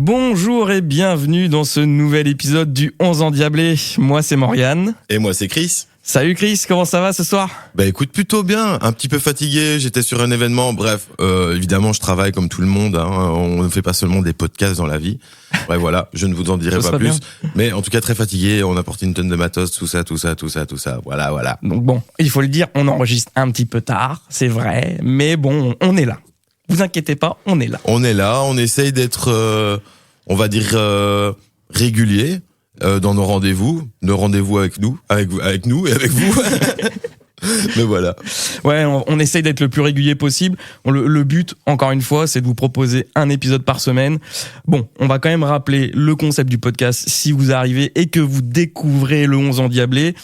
Bonjour et bienvenue dans ce nouvel épisode du 11 endiablé. Moi c'est Morgane. Et moi c'est Chris. Salut Chris, comment ça va ce soir ? Bah écoute, plutôt bien, un petit peu fatigué, j'étais sur un événement, bref, évidemment je travaille comme tout le monde, hein, on ne fait pas seulement des podcasts dans la vie. Bref voilà, je ne vous en dirai pas plus, bien. Mais en tout cas très fatigué, on a porté une tonne de matos, tout ça, voilà. Donc bon, il faut le dire, on enregistre un petit peu tard, c'est vrai, mais bon, on est là. Vous inquiétez pas, on est là. On est là, on essaye d'être, on va dire, régulier. Dans nos rendez-vous avec nous et avec vous. Mais voilà. Ouais, on essaye d'être le plus régulier possible. Le but, encore une fois, c'est de vous proposer un épisode par semaine. Bon, on va quand même rappeler le concept du podcast si vous arrivez et que vous découvrez le 11 endiablé.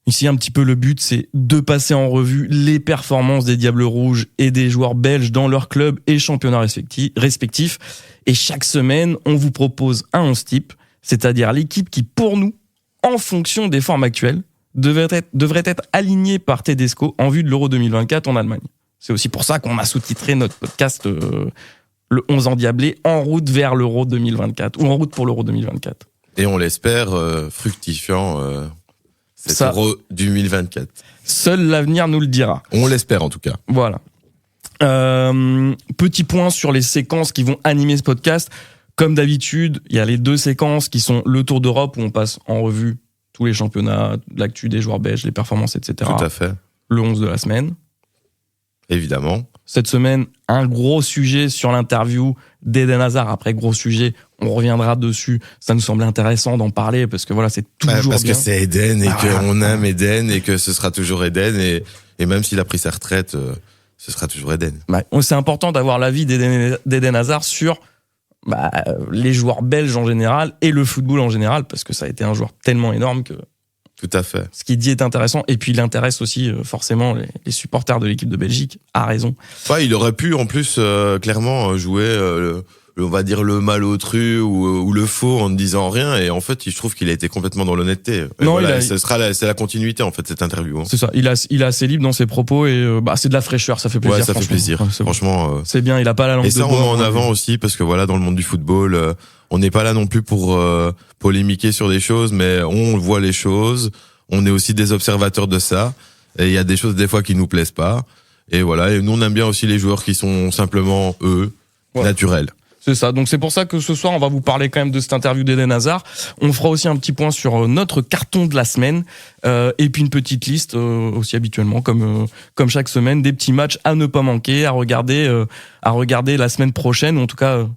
Ici, un petit peu le but, c'est de passer en revue les performances des Diables Rouges et des joueurs belges dans leur club et championnat respectifs. Et chaque semaine, on vous propose un 11 type, c'est-à-dire l'équipe qui, pour nous, en fonction des formes actuelles, devrait être alignée par Tedesco en vue de l'Euro 2024 en Allemagne. C'est aussi pour ça qu'on a sous-titré notre podcast le 11 endiablé en route vers l'Euro 2024 ou en route pour l'Euro 2024. Et on l'espère fructifiant cet Euro 2024. Seul l'avenir nous le dira. On l'espère en tout cas. Voilà. Petit point sur les séquences qui vont animer ce podcast. Comme d'habitude, il y a les deux séquences qui sont le Tour d'Europe où on passe en revue tous les championnats, l'actu des joueurs belges, les performances, etc. Tout à fait. Le 11 de la semaine. Évidemment. Cette semaine, un gros sujet sur l'interview d'Eden Hazard. Après, gros sujet, on reviendra dessus. Ça nous semblait intéressant d'en parler parce que voilà, c'est toujours parce bien. Que c'est Eden et qu'on aime Eden et que ce sera toujours Eden et même s'il a pris sa retraite, ce sera toujours Eden. Ouais, c'est important d'avoir l'avis d'Eden Hazard sur les joueurs belges en général et le football en général parce que ça a été un joueur tellement énorme que tout à fait. Ce qu'il dit est intéressant et puis il intéresse aussi forcément les supporters de l'équipe de Belgique, a raison. Ouais, il aurait pu en plus clairement jouer on va dire le malotru ou le faux en ne disant rien et en fait je trouve qu'il a été complètement dans l'honnêteté. Non, voilà, c'est la continuité en fait cette interview. Hein. C'est ça, il est assez libre dans ses propos et c'est de la fraîcheur, ça fait plaisir. Ouais, ça fait plaisir. Franchement, c'est bien, il a pas la langue de bois. Et ça on met en avant aussi parce que voilà dans le monde du football, on n'est pas là non plus pour polémiquer sur des choses, mais on voit les choses, on est aussi des observateurs de ça et il y a des choses des fois qui nous plaisent pas et voilà, et nous on aime bien aussi les joueurs qui sont simplement naturels. C'est ça, donc c'est pour ça que ce soir on va vous parler quand même de cette interview d'Eden Hazard. On fera aussi un petit point sur notre carton de la semaine et puis une petite liste aussi habituellement comme chaque semaine, des petits matchs à ne pas manquer, à regarder la semaine prochaine, ou en tout cas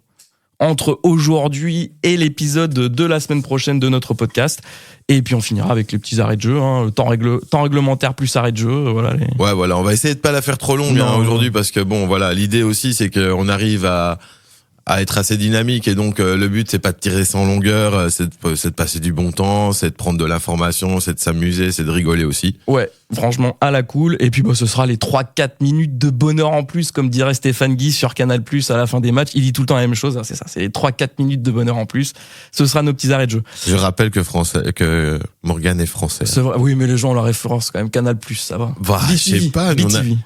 entre aujourd'hui et l'épisode de la semaine prochaine de notre podcast. Et puis on finira avec les petits arrêts de jeu, hein, temps réglementaire plus arrêt de jeu. Voilà. Ouais, voilà, on va essayer de pas la faire trop longue aujourd'hui parce que bon, voilà, l'idée aussi c'est qu'on arrive à être assez dynamique et donc le but c'est pas de tirer sans longueur, c'est de passer du bon temps, c'est de prendre de l'information, c'est de s'amuser, c'est de rigoler aussi. Ouais, franchement à la cool et puis ce sera les 3-4 minutes de bonheur en plus comme dirait Stéphane Guy sur Canal+ à la fin des matchs, il dit tout le temps la même chose, hein, c'est ça, c'est les 3-4 minutes de bonheur en plus. Ce sera nos petits arrêts de jeu. Je rappelle que Morgane est français. C'est vrai, oui, mais les gens ont la référence quand même Canal+, ça va. Bah, je sais pas,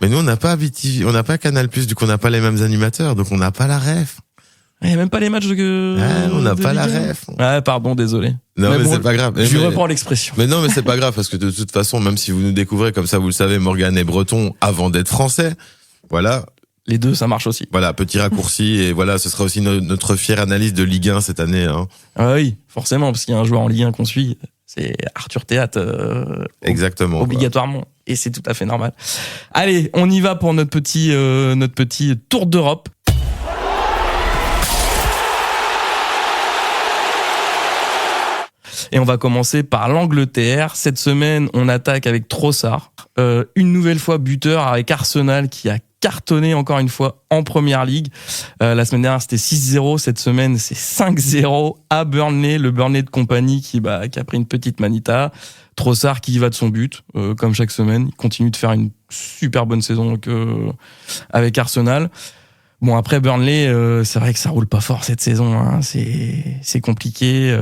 mais nous on n'a pas BTV, on n'a pas Canal+, du coup on n'a pas les mêmes animateurs, donc on n'a pas la ref. Il n'y a même pas les matchs on n'a pas la ref. Ah, pardon, désolé. Non, mais c'est pas grave. Je reprends l'expression. Mais non, mais c'est pas grave, parce que de toute façon, même si vous nous découvrez, comme ça, vous le savez, Morgane est breton avant d'être français. Voilà. Les deux, ça marche aussi. Voilà, petit raccourci, et voilà, ce sera aussi notre fière analyse de Ligue 1 cette année, hein. Ah oui, forcément, parce qu'il y a un joueur en Ligue 1 qu'on suit, c'est Arthur Théâtre. Exactement. Obligatoirement. Voilà. Et c'est tout à fait normal. Allez, on y va pour notre petit tour d'Europe. Et on va commencer par l'Angleterre. Cette semaine, on attaque avec Trossard. Une nouvelle fois buteur avec Arsenal qui a cartonné encore une fois en Première Ligue. La semaine dernière, c'était 6-0. Cette semaine, c'est 5-0 à Burnley. Le Burnley de compagnie qui a pris une petite manita. Trossard qui y va de son but, comme chaque semaine. Il continue de faire une super bonne saison avec Arsenal. Bon, après Burnley, c'est vrai que ça roule pas fort cette saison. Hein. C'est compliqué.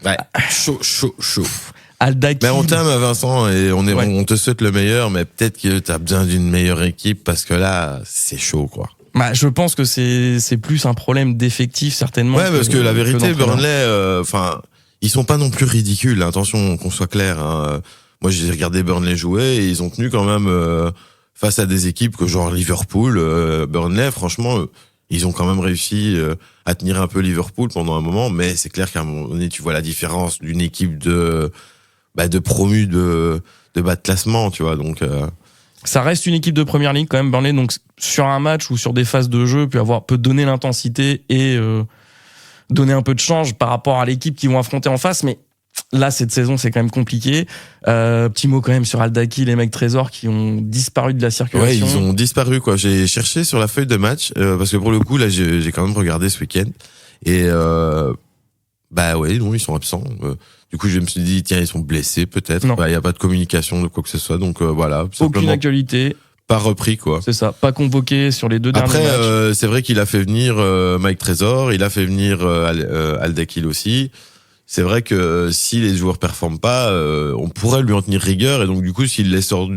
Ouais, chaud. Al-Daki. Mais on t'aime Vincent et on te souhaite le meilleur, mais peut-être que t'as besoin d'une meilleure équipe parce que là, c'est chaud quoi. Bah, je pense que c'est plus un problème d'effectif certainement. Ouais, parce que la vérité, d'entraîneur. Burnley, ils sont pas non plus ridicules. Attention, qu'on soit clair. Hein. Moi, j'ai regardé Burnley jouer et ils ont tenu quand même face à des équipes que genre Liverpool, Burnley. Franchement, ils ont quand même réussi à tenir un peu Liverpool pendant un moment. Mais c'est clair qu'à un moment donné, tu vois la différence d'une équipe de promus de bas de classement, tu vois. Donc Ça reste une équipe de première ligue quand même, Burnley. Donc sur un match ou sur des phases de jeu, peut donner l'intensité et donner un peu de change par rapport à l'équipe qu'ils vont affronter en face. Mais là, cette saison, c'est quand même compliqué. Petit mot quand même sur Al-Dakhil, les mecs Trésor qui ont disparu de la circulation. ouais, ils ont disparu quoi. J'ai cherché sur la feuille de match parce que pour le coup là, j'ai quand même regardé ce week-end et ouais, non, ils sont absents. Du coup, je me suis dit tiens, ils sont blessés peut-être. Non. Il y a pas de communication de quoi que ce soit, donc voilà. Aucune Simplement actualité. pas repris quoi. C'est ça. Pas convoqué sur les deux derniers Après, matchs. c'est vrai qu'il a fait venir Mike Trésor, il a fait venir Al-Dakhil aussi. C'est vrai que si les joueurs performent pas, on pourrait lui en tenir rigueur et donc du coup, s'il les sort,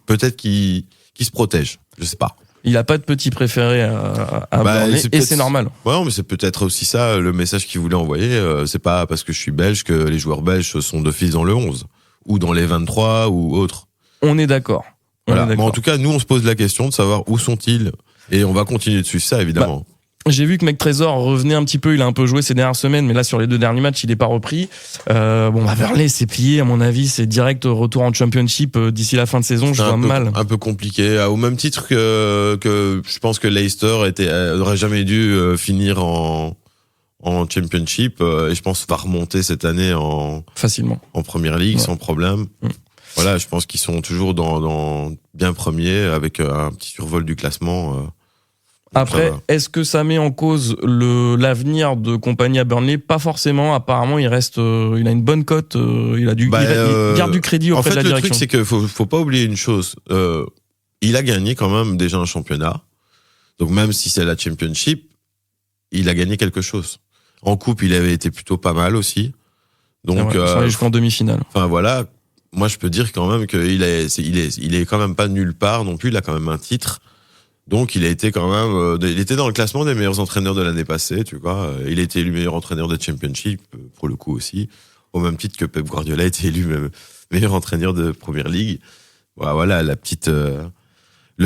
peut-être qu'il se protège. Je sais pas. Il a pas de petit préféré à Burnley et c'est normal. Ouais, mais c'est peut-être aussi ça le message qu'il voulait envoyer. C'est pas parce que je suis belge que les joueurs belges sont d'office dans le 11 ou dans les 23 ou autres. On est d'accord. Voilà. Mais en tout cas, nous, on se pose la question de savoir où sont-ils et on va continuer de suivre ça, évidemment. J'ai vu que Mec Trésor revenait un petit peu, il a un peu joué ces dernières semaines, mais là sur les deux derniers matchs, il n'est pas repris. Burnley c'est plié, à mon avis, c'est direct retour en Championship d'ici la fin de saison, je vois mal. Un peu compliqué, au même titre que je pense que Leicester aurait jamais dû finir en Championship et je pense va remonter cette année facilement en Première Ligue sans problème. Voilà, je pense qu'ils sont toujours dans bien premiers avec un petit survol du classement. Après, est-ce que ça met en cause l'avenir de Kompany à Burnley? Pas forcément. Apparemment, il a une bonne cote. Il garde du crédit auprès de la direction. En fait, le truc, c'est que faut pas oublier une chose. Il a gagné quand même déjà un championnat. Donc même si c'est la Championship, il a gagné quelque chose. En coupe, il avait été plutôt pas mal aussi. Donc, ils sont allés jusqu'en demi-finale. Enfin voilà. Moi, je peux dire quand même qu'il est quand même pas nulle part non plus. Il a quand même un titre. Donc, il a été quand même, il était dans le classement des meilleurs entraîneurs de l'année passée, tu vois. Il a été élu meilleur entraîneur de Championship, pour le coup aussi. Au même titre que Pep Guardiola a été élu meilleur entraîneur de Première Ligue. Voilà, le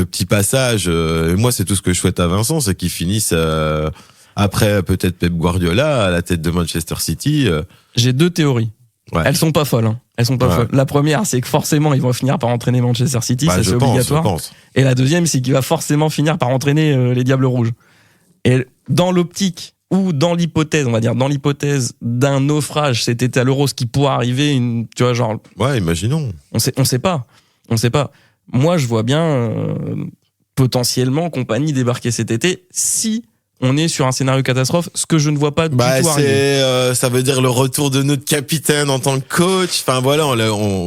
petit passage. Moi, c'est tout ce que je souhaite à Vincent, c'est qu'il finisse, après peut-être Pep Guardiola à la tête de Manchester City. J'ai deux théories. Ouais. Elles sont pas folles. Hein. Elles sont pas folles. La première, c'est que forcément, ils vont finir par entraîner Manchester City, ça c'est obligatoire. Je pense. Et la deuxième, c'est qu'il va forcément finir par entraîner les Diables Rouges. Et dans l'optique ou dans l'hypothèse, on va dire, dans l'hypothèse d'un naufrage cet été à l'Euro, ce qui pourrait arriver, tu vois, genre. Ouais, imaginons. On sait pas. Moi, je vois bien potentiellement Kompany débarquer cet été si on est sur un scénario catastrophe, ce que je ne vois pas du tout arriver. Ça veut dire le retour de notre capitaine en tant que coach. Enfin voilà,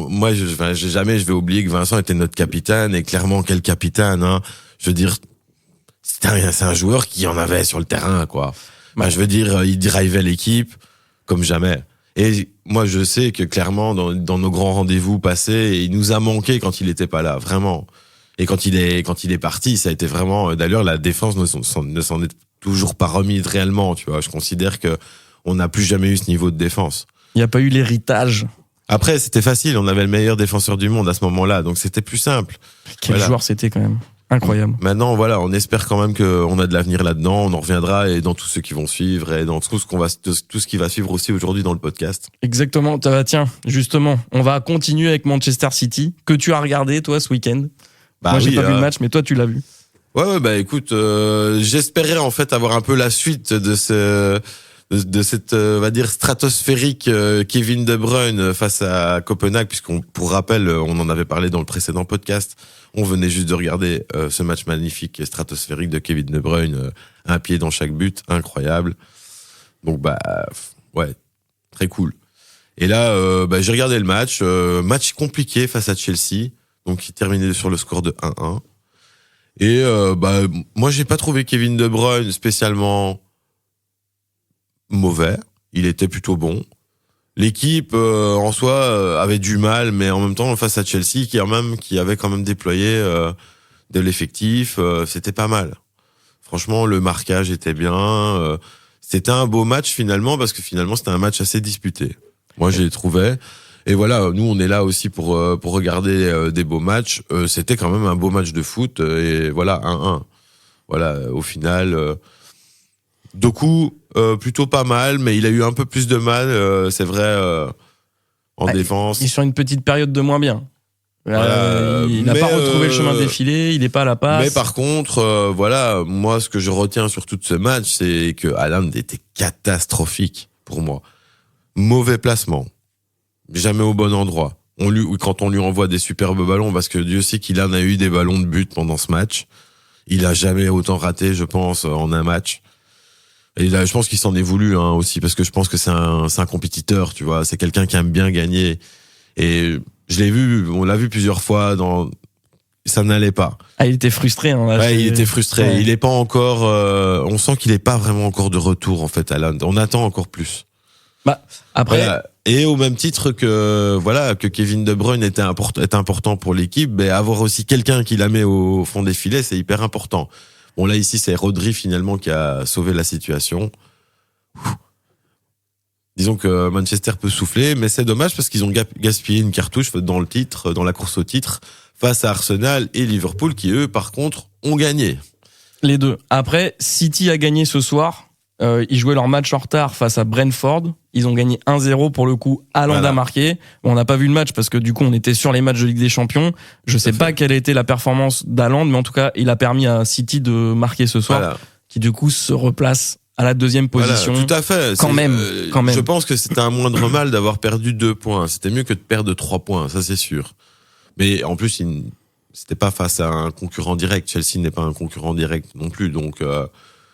moi jamais je vais oublier que Vincent était notre capitaine et clairement quel capitaine. Hein. Je veux dire, c'est un joueur qui en avait sur le terrain quoi. Je veux dire, il drivait l'équipe comme jamais. Et moi je sais que clairement dans nos grands rendez-vous passés, il nous a manqué quand il était pas là, vraiment. Et quand il est parti, ça a été vraiment. D'ailleurs, la défense ne s'en est toujours pas remise réellement, tu vois. Je considère que on n'a plus jamais eu ce niveau de défense. Il n'y a pas eu l'héritage. Après, c'était facile. On avait le meilleur défenseur du monde à ce moment-là, donc c'était plus simple. Quel joueur c'était quand même. Incroyable. Maintenant, voilà, on espère quand même qu'on a de l'avenir là-dedans. On en reviendra et dans tous ceux qui vont suivre et dans tout ce qui va suivre aussi aujourd'hui dans le podcast. Exactement. Tiens, justement, on va continuer avec Manchester City que tu as regardé toi ce week-end. Moi, j'ai pas vu le match, mais toi, tu l'as vu. Ouais, écoute, j'espérais en fait avoir un peu la suite de cette, on va dire, stratosphérique Kevin De Bruyne face à Copenhague, pour rappel, on en avait parlé dans le précédent podcast. On venait juste de regarder ce match magnifique et stratosphérique de Kevin De Bruyne, un pied dans chaque but, incroyable. Donc ouais, très cool. Et là, j'ai regardé le match compliqué face à Chelsea, donc il terminait sur le score de 1-1. Et moi j'ai pas trouvé Kevin De Bruyne spécialement mauvais, il était plutôt bon. L'équipe en soi avait du mal, mais en même temps face à Chelsea qui avait quand même déployé de l'effectif, c'était pas mal. Franchement, le marquage était bien. C'était un beau match finalement, parce que finalement, c'était un match assez disputé. Moi, j'ai trouvé. Et voilà, nous, on est là aussi pour regarder des beaux matchs. C'était quand même un beau match de foot. Et voilà, 1-1. Voilà, au final, Doku, plutôt pas mal, mais il a eu un peu plus de mal, c'est vrai, en défense. Il est sur une petite période de moins bien. Il n'a pas retrouvé le chemin défilé, il n'est pas à la passe. Mais par contre, voilà, moi, ce que je retiens sur tout ce match, c'est que Haaland était catastrophique pour moi. Mauvais placement. Jamais au bon endroit. Quand on lui envoie des superbes ballons, parce que Dieu sait qu'il en a eu des ballons de but pendant ce match. Il a jamais autant raté, je pense, en un match. Et là, je pense qu'il s'en est voulu, aussi, parce que je pense que c'est un compétiteur, tu vois. C'est quelqu'un qui aime bien gagner. Et je l'ai vu, on l'a vu plusieurs fois ça n'allait pas. Ah, il était frustré, là, ouais, il était frustré. Ouais. Il est pas encore, on sent qu'il est pas vraiment encore de retour, en fait, Haaland. On attend encore plus. Bah, après. Voilà. Et au même titre que Kevin De Bruyne est important pour l'équipe, avoir aussi quelqu'un qui la met au fond des filets, c'est hyper important. Bon, là, ici, c'est Rodri, finalement, qui a sauvé la situation. Disons que Manchester peut souffler, mais c'est dommage parce qu'ils ont gaspillé une cartouche dans la course au titre, face à Arsenal et Liverpool, qui, eux, par contre, ont gagné. Les deux. Après, City a gagné ce soir. Ils jouaient leur match en retard face à Brentford. Ils ont gagné 1-0 pour le coup. Haaland a marqué. On n'a pas vu le match parce que du coup on était sur les matchs de Ligue des Champions. Je sais pas quelle a été la performance d'Haaland, mais en tout cas il a permis à City de marquer ce soir, qui du coup se replace à la deuxième position. Voilà, tout à fait. Quand même. Je pense que c'était un moindre mal d'avoir perdu 2 points. C'était mieux que de perdre 3 points, ça c'est sûr. Mais en plus, c'était pas face à un concurrent direct. Chelsea n'est pas un concurrent direct non plus, donc.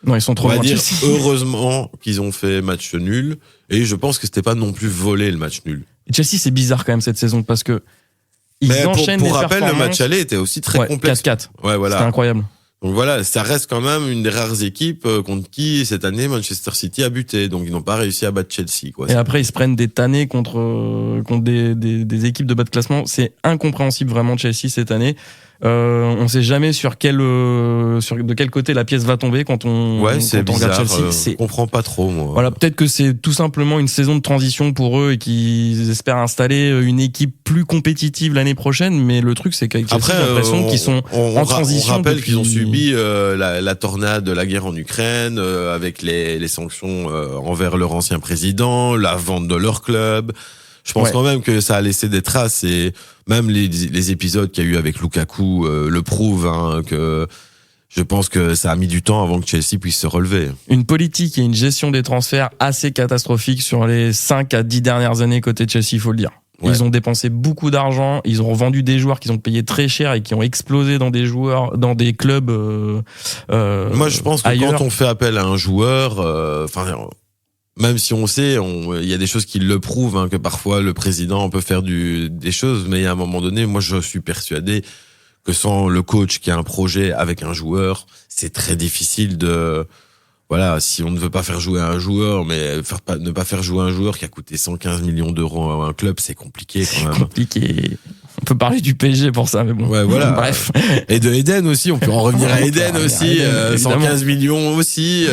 Non, ils sont trop on va loin. dire heureusement qu'ils ont fait match nul, et je pense que c'était pas non plus volé le match nul. Chelsea, c'est bizarre quand même cette saison parce que ils enchaînent pour des rappel, performances. le match aller était aussi très complexe. 4-4. Ouais, voilà. C'était incroyable. Donc voilà, ça reste quand même une des rares équipes contre qui cette année Manchester City a buté, donc ils n'ont pas réussi à battre Chelsea, quoi. Et après ils se prennent des tannés contre des équipes de bas de classement. C'est incompréhensible vraiment Chelsea cette année. On sait jamais de quel côté la pièce va tomber quand on regarde Chelsea. Je comprends pas trop, moi. Voilà, peut-être que c'est tout simplement une saison de transition pour eux et qu'ils espèrent installer une équipe plus compétitive l'année prochaine. Mais le truc, c'est qu'avec Chelsea, j'ai l'impression qu'ils sont en transition. On rappelle qu'ils ont subi la tornade de la guerre en Ukraine, avec les sanctions envers leur ancien président, la vente de leur club. Je pense quand même que ça a laissé des traces, et même les épisodes qu'il y a eu avec Lukaku le prouvent, que je pense que ça a mis du temps avant que Chelsea puisse se relever. Une politique et une gestion des transferts assez catastrophique sur les 5 à 10 dernières années côté Chelsea, il faut le dire. Ouais. Ils ont dépensé beaucoup d'argent, ils ont revendu des joueurs qu'ils ont payés très cher et qui ont explosé dans des clubs Moi, je pense que ailleurs. Quand on fait appel à un joueur, même si on sait, il y a des choses qui le prouvent, que parfois le président peut faire des choses, mais à un moment donné, moi je suis persuadé que sans le coach qui a un projet avec un joueur, c'est très difficile si on ne veut pas faire jouer un joueur, mais ne pas faire jouer un joueur qui a coûté 115 millions d'euros à un club, c'est compliqué quand même. C'est compliqué. On peut parler du PSG pour ça, mais bon. Ouais, voilà. Bref. Et de Eden aussi, on peut en revenir à Eden aussi, 115 millions aussi.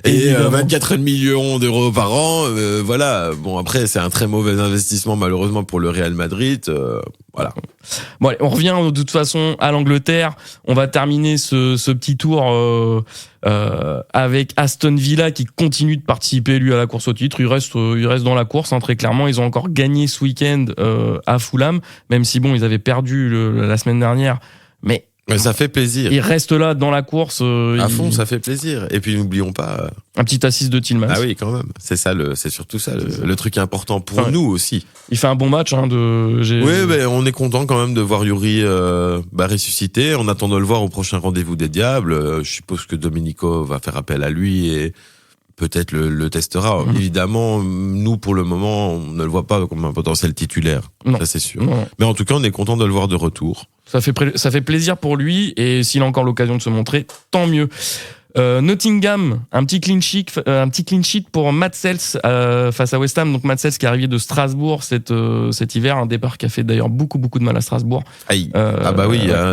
Et 24 millions d'euros par an, voilà. Bon, après, c'est un très mauvais investissement, malheureusement, pour le Real Madrid. Voilà. Bon, allez, on revient de toute façon à l'Angleterre. On va terminer ce petit tour avec Aston Villa qui continue de participer, lui, à la course au titre. Il reste dans la course, très clairement. Ils ont encore gagné ce week-end à Fulham, même si, bon, ils avaient perdu la semaine dernière. Mais ça fait plaisir. Il reste là dans la course. À fond, ça fait plaisir. Et puis n'oublions pas un petit assist de Tielemans. Ah oui, quand même. C'est surtout ça le truc important pour nous aussi. Il fait un bon match. Oui, on est content quand même de voir Yuri ressusciter. On attend de le voir au prochain rendez-vous des Diables. Je suppose que Domenico va faire appel à lui et peut-être le testera. Évidemment, nous pour le moment, on ne le voit pas comme un potentiel titulaire. Non. Ça c'est sûr. Non. Mais en tout cas, on est content de le voir de retour. Ça fait plaisir pour lui, et s'il a encore l'occasion de se montrer, tant mieux. Nottingham, un petit clean sheet pour Matt Sells face à West Ham. Donc Matt Sells qui est arrivé de Strasbourg cet hiver, un départ qui a fait d'ailleurs beaucoup de mal à Strasbourg. Aïe.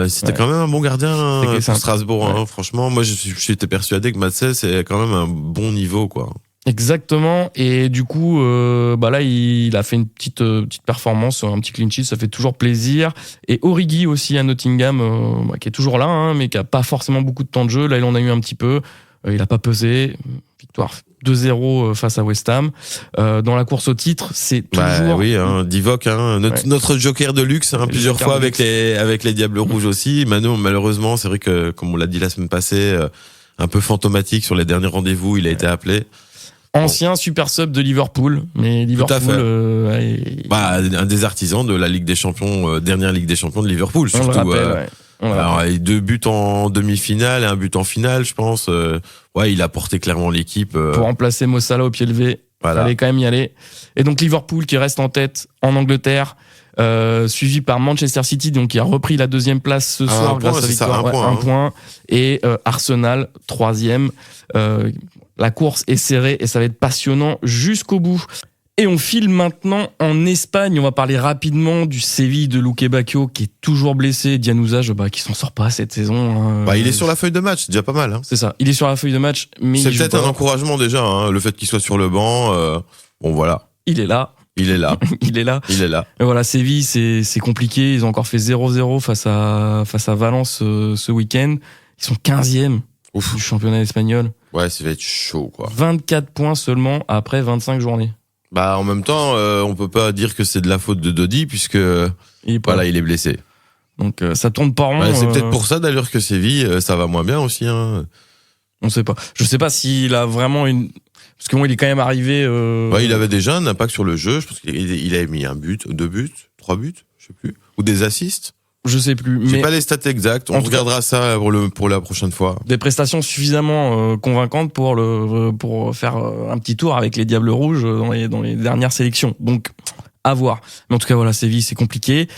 C'était quand même un bon gardien pour Strasbourg. Hein. Franchement, moi j'étais persuadé que Matt Sells c'est quand même un bon niveau, quoi. Exactement, et du coup là il a fait une petite performance, un petit clean sheet, ça fait toujours plaisir. Et Origi aussi à Nottingham, qui est toujours là, hein, mais qui a pas forcément beaucoup de temps de jeu. Là il en a eu un petit peu, il a pas pesé. Victoire 2-0 face à West Ham. Dans la course au titre, c'est toujours... Divock, notre joker de luxe, plusieurs fois avec les Diables Rouges aussi. Manu, malheureusement, c'est vrai que, comme on l'a dit la semaine passée, un peu fantomatique sur les derniers rendez-vous, il a été appelé. Ancien super sub de Liverpool, mais Liverpool un des artisans de la Ligue des Champions, dernière Ligue des Champions de Liverpool, surtout. On le rappelle, alors, 2 buts en demi-finale et 1 but en finale, je pense. Il a porté clairement l'équipe. Pour remplacer Mo Salah au pied levé, voilà. Fallait quand même y aller. Et donc Liverpool qui reste en tête en Angleterre, suivi par Manchester City, donc qui a repris la 2e place ce soir grâce à victoire, un point. Et Arsenal 3e. La course est serrée et ça va être passionnant jusqu'au bout. Et on file maintenant en Espagne. On va parler rapidement du Séville de Luque Bacchio qui est toujours blessé. Dianouza, qui s'en sort pas cette saison. Il est sur la feuille de match, c'est déjà pas mal. Hein. C'est ça, il est sur la feuille de match. Mais c'est peut-être un encouragement déjà, le fait qu'il soit sur le banc. Voilà. Il est là. Il est là. Et voilà, Séville, c'est compliqué. Ils ont encore fait 0-0 face à Valence ce week-end. Ils sont 15e du championnat espagnol. Ouais, ça va être chaud, quoi. 24 points seulement après 25 journées. En même temps, on peut pas dire que c'est de la faute de Dodi puisque il est blessé. Donc ça tourne pas rond. C'est peut-être pour ça d'ailleurs que Séville, ça va moins bien aussi. Hein. On sait pas. Je sais pas s'il a vraiment une... Parce que il est quand même arrivé... il avait déjà un impact sur le jeu. Je pense qu'il avait mis 1 but, 2 buts, 3 buts, je sais plus. Ou des assists. Je sais plus. J'ai pas les stats exactes. On regardera ça pour la prochaine fois. Des prestations suffisamment convaincantes pour faire un petit tour avec les Diables Rouges dans les dernières sélections. Donc, à voir. Mais en tout cas, voilà, Séville, c'est compliqué.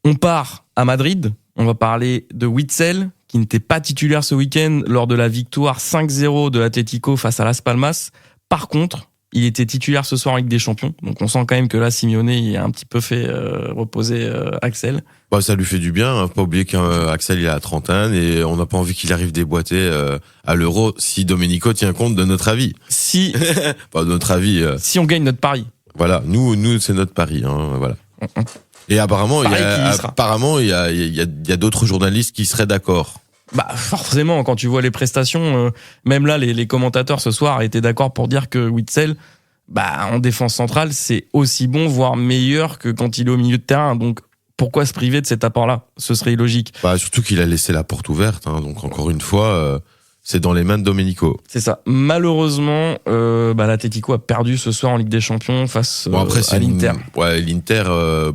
On part à Madrid. On va parler de Witsel, qui n'était pas titulaire ce week-end lors de la victoire 5-0 de l'Atlético face à Las Palmas. Par contre, il était titulaire ce soir en Ligue des Champions. Donc on sent quand même que là, Simeone, il a un petit peu fait reposer Axel. Ça lui fait du bien. Hein. Pas oublier qu'Axel, il a la trentaine et on n'a pas envie qu'il arrive déboîté à l'Euro si Domenico tient compte de notre avis. Si. Pas de notre avis. Si on gagne notre pari. Voilà. Nous, c'est notre pari. Hein. Voilà. Et apparemment, il y a d'autres journalistes qui seraient d'accord. Forcément, quand tu vois les prestations, même là, les commentateurs ce soir étaient d'accord pour dire que Witsel, en défense centrale, c'est aussi bon, voire meilleur que quand il est au milieu de terrain. Donc, pourquoi se priver de cet apport-là ? Ce serait illogique. Surtout qu'il a laissé la porte ouverte. Hein, donc, encore une fois, c'est dans les mains de Domenico. C'est ça. Malheureusement, l'Atlético a perdu ce soir en Ligue des Champions face à l'Inter. L'Inter,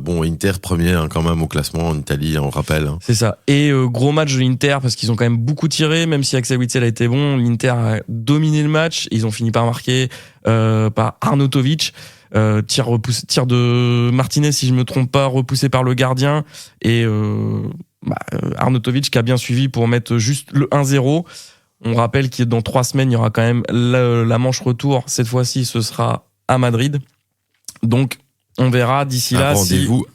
Inter premier quand même au classement en Italie, on rappelle. Hein. C'est ça. Et gros match de l'Inter parce qu'ils ont quand même beaucoup tiré, même si Axel Witsel a été bon. L'Inter a dominé le match. Ils ont fini par marquer par Arnautovic. Tir de Martinez, si je me trompe pas, repoussé par le gardien. Et Arnautovic qui a bien suivi pour mettre juste le 1-0. On rappelle que dans 3 semaines, il y aura quand même la manche retour. Cette fois-ci, ce sera à Madrid. Donc, on verra d'ici là. Rendez-vous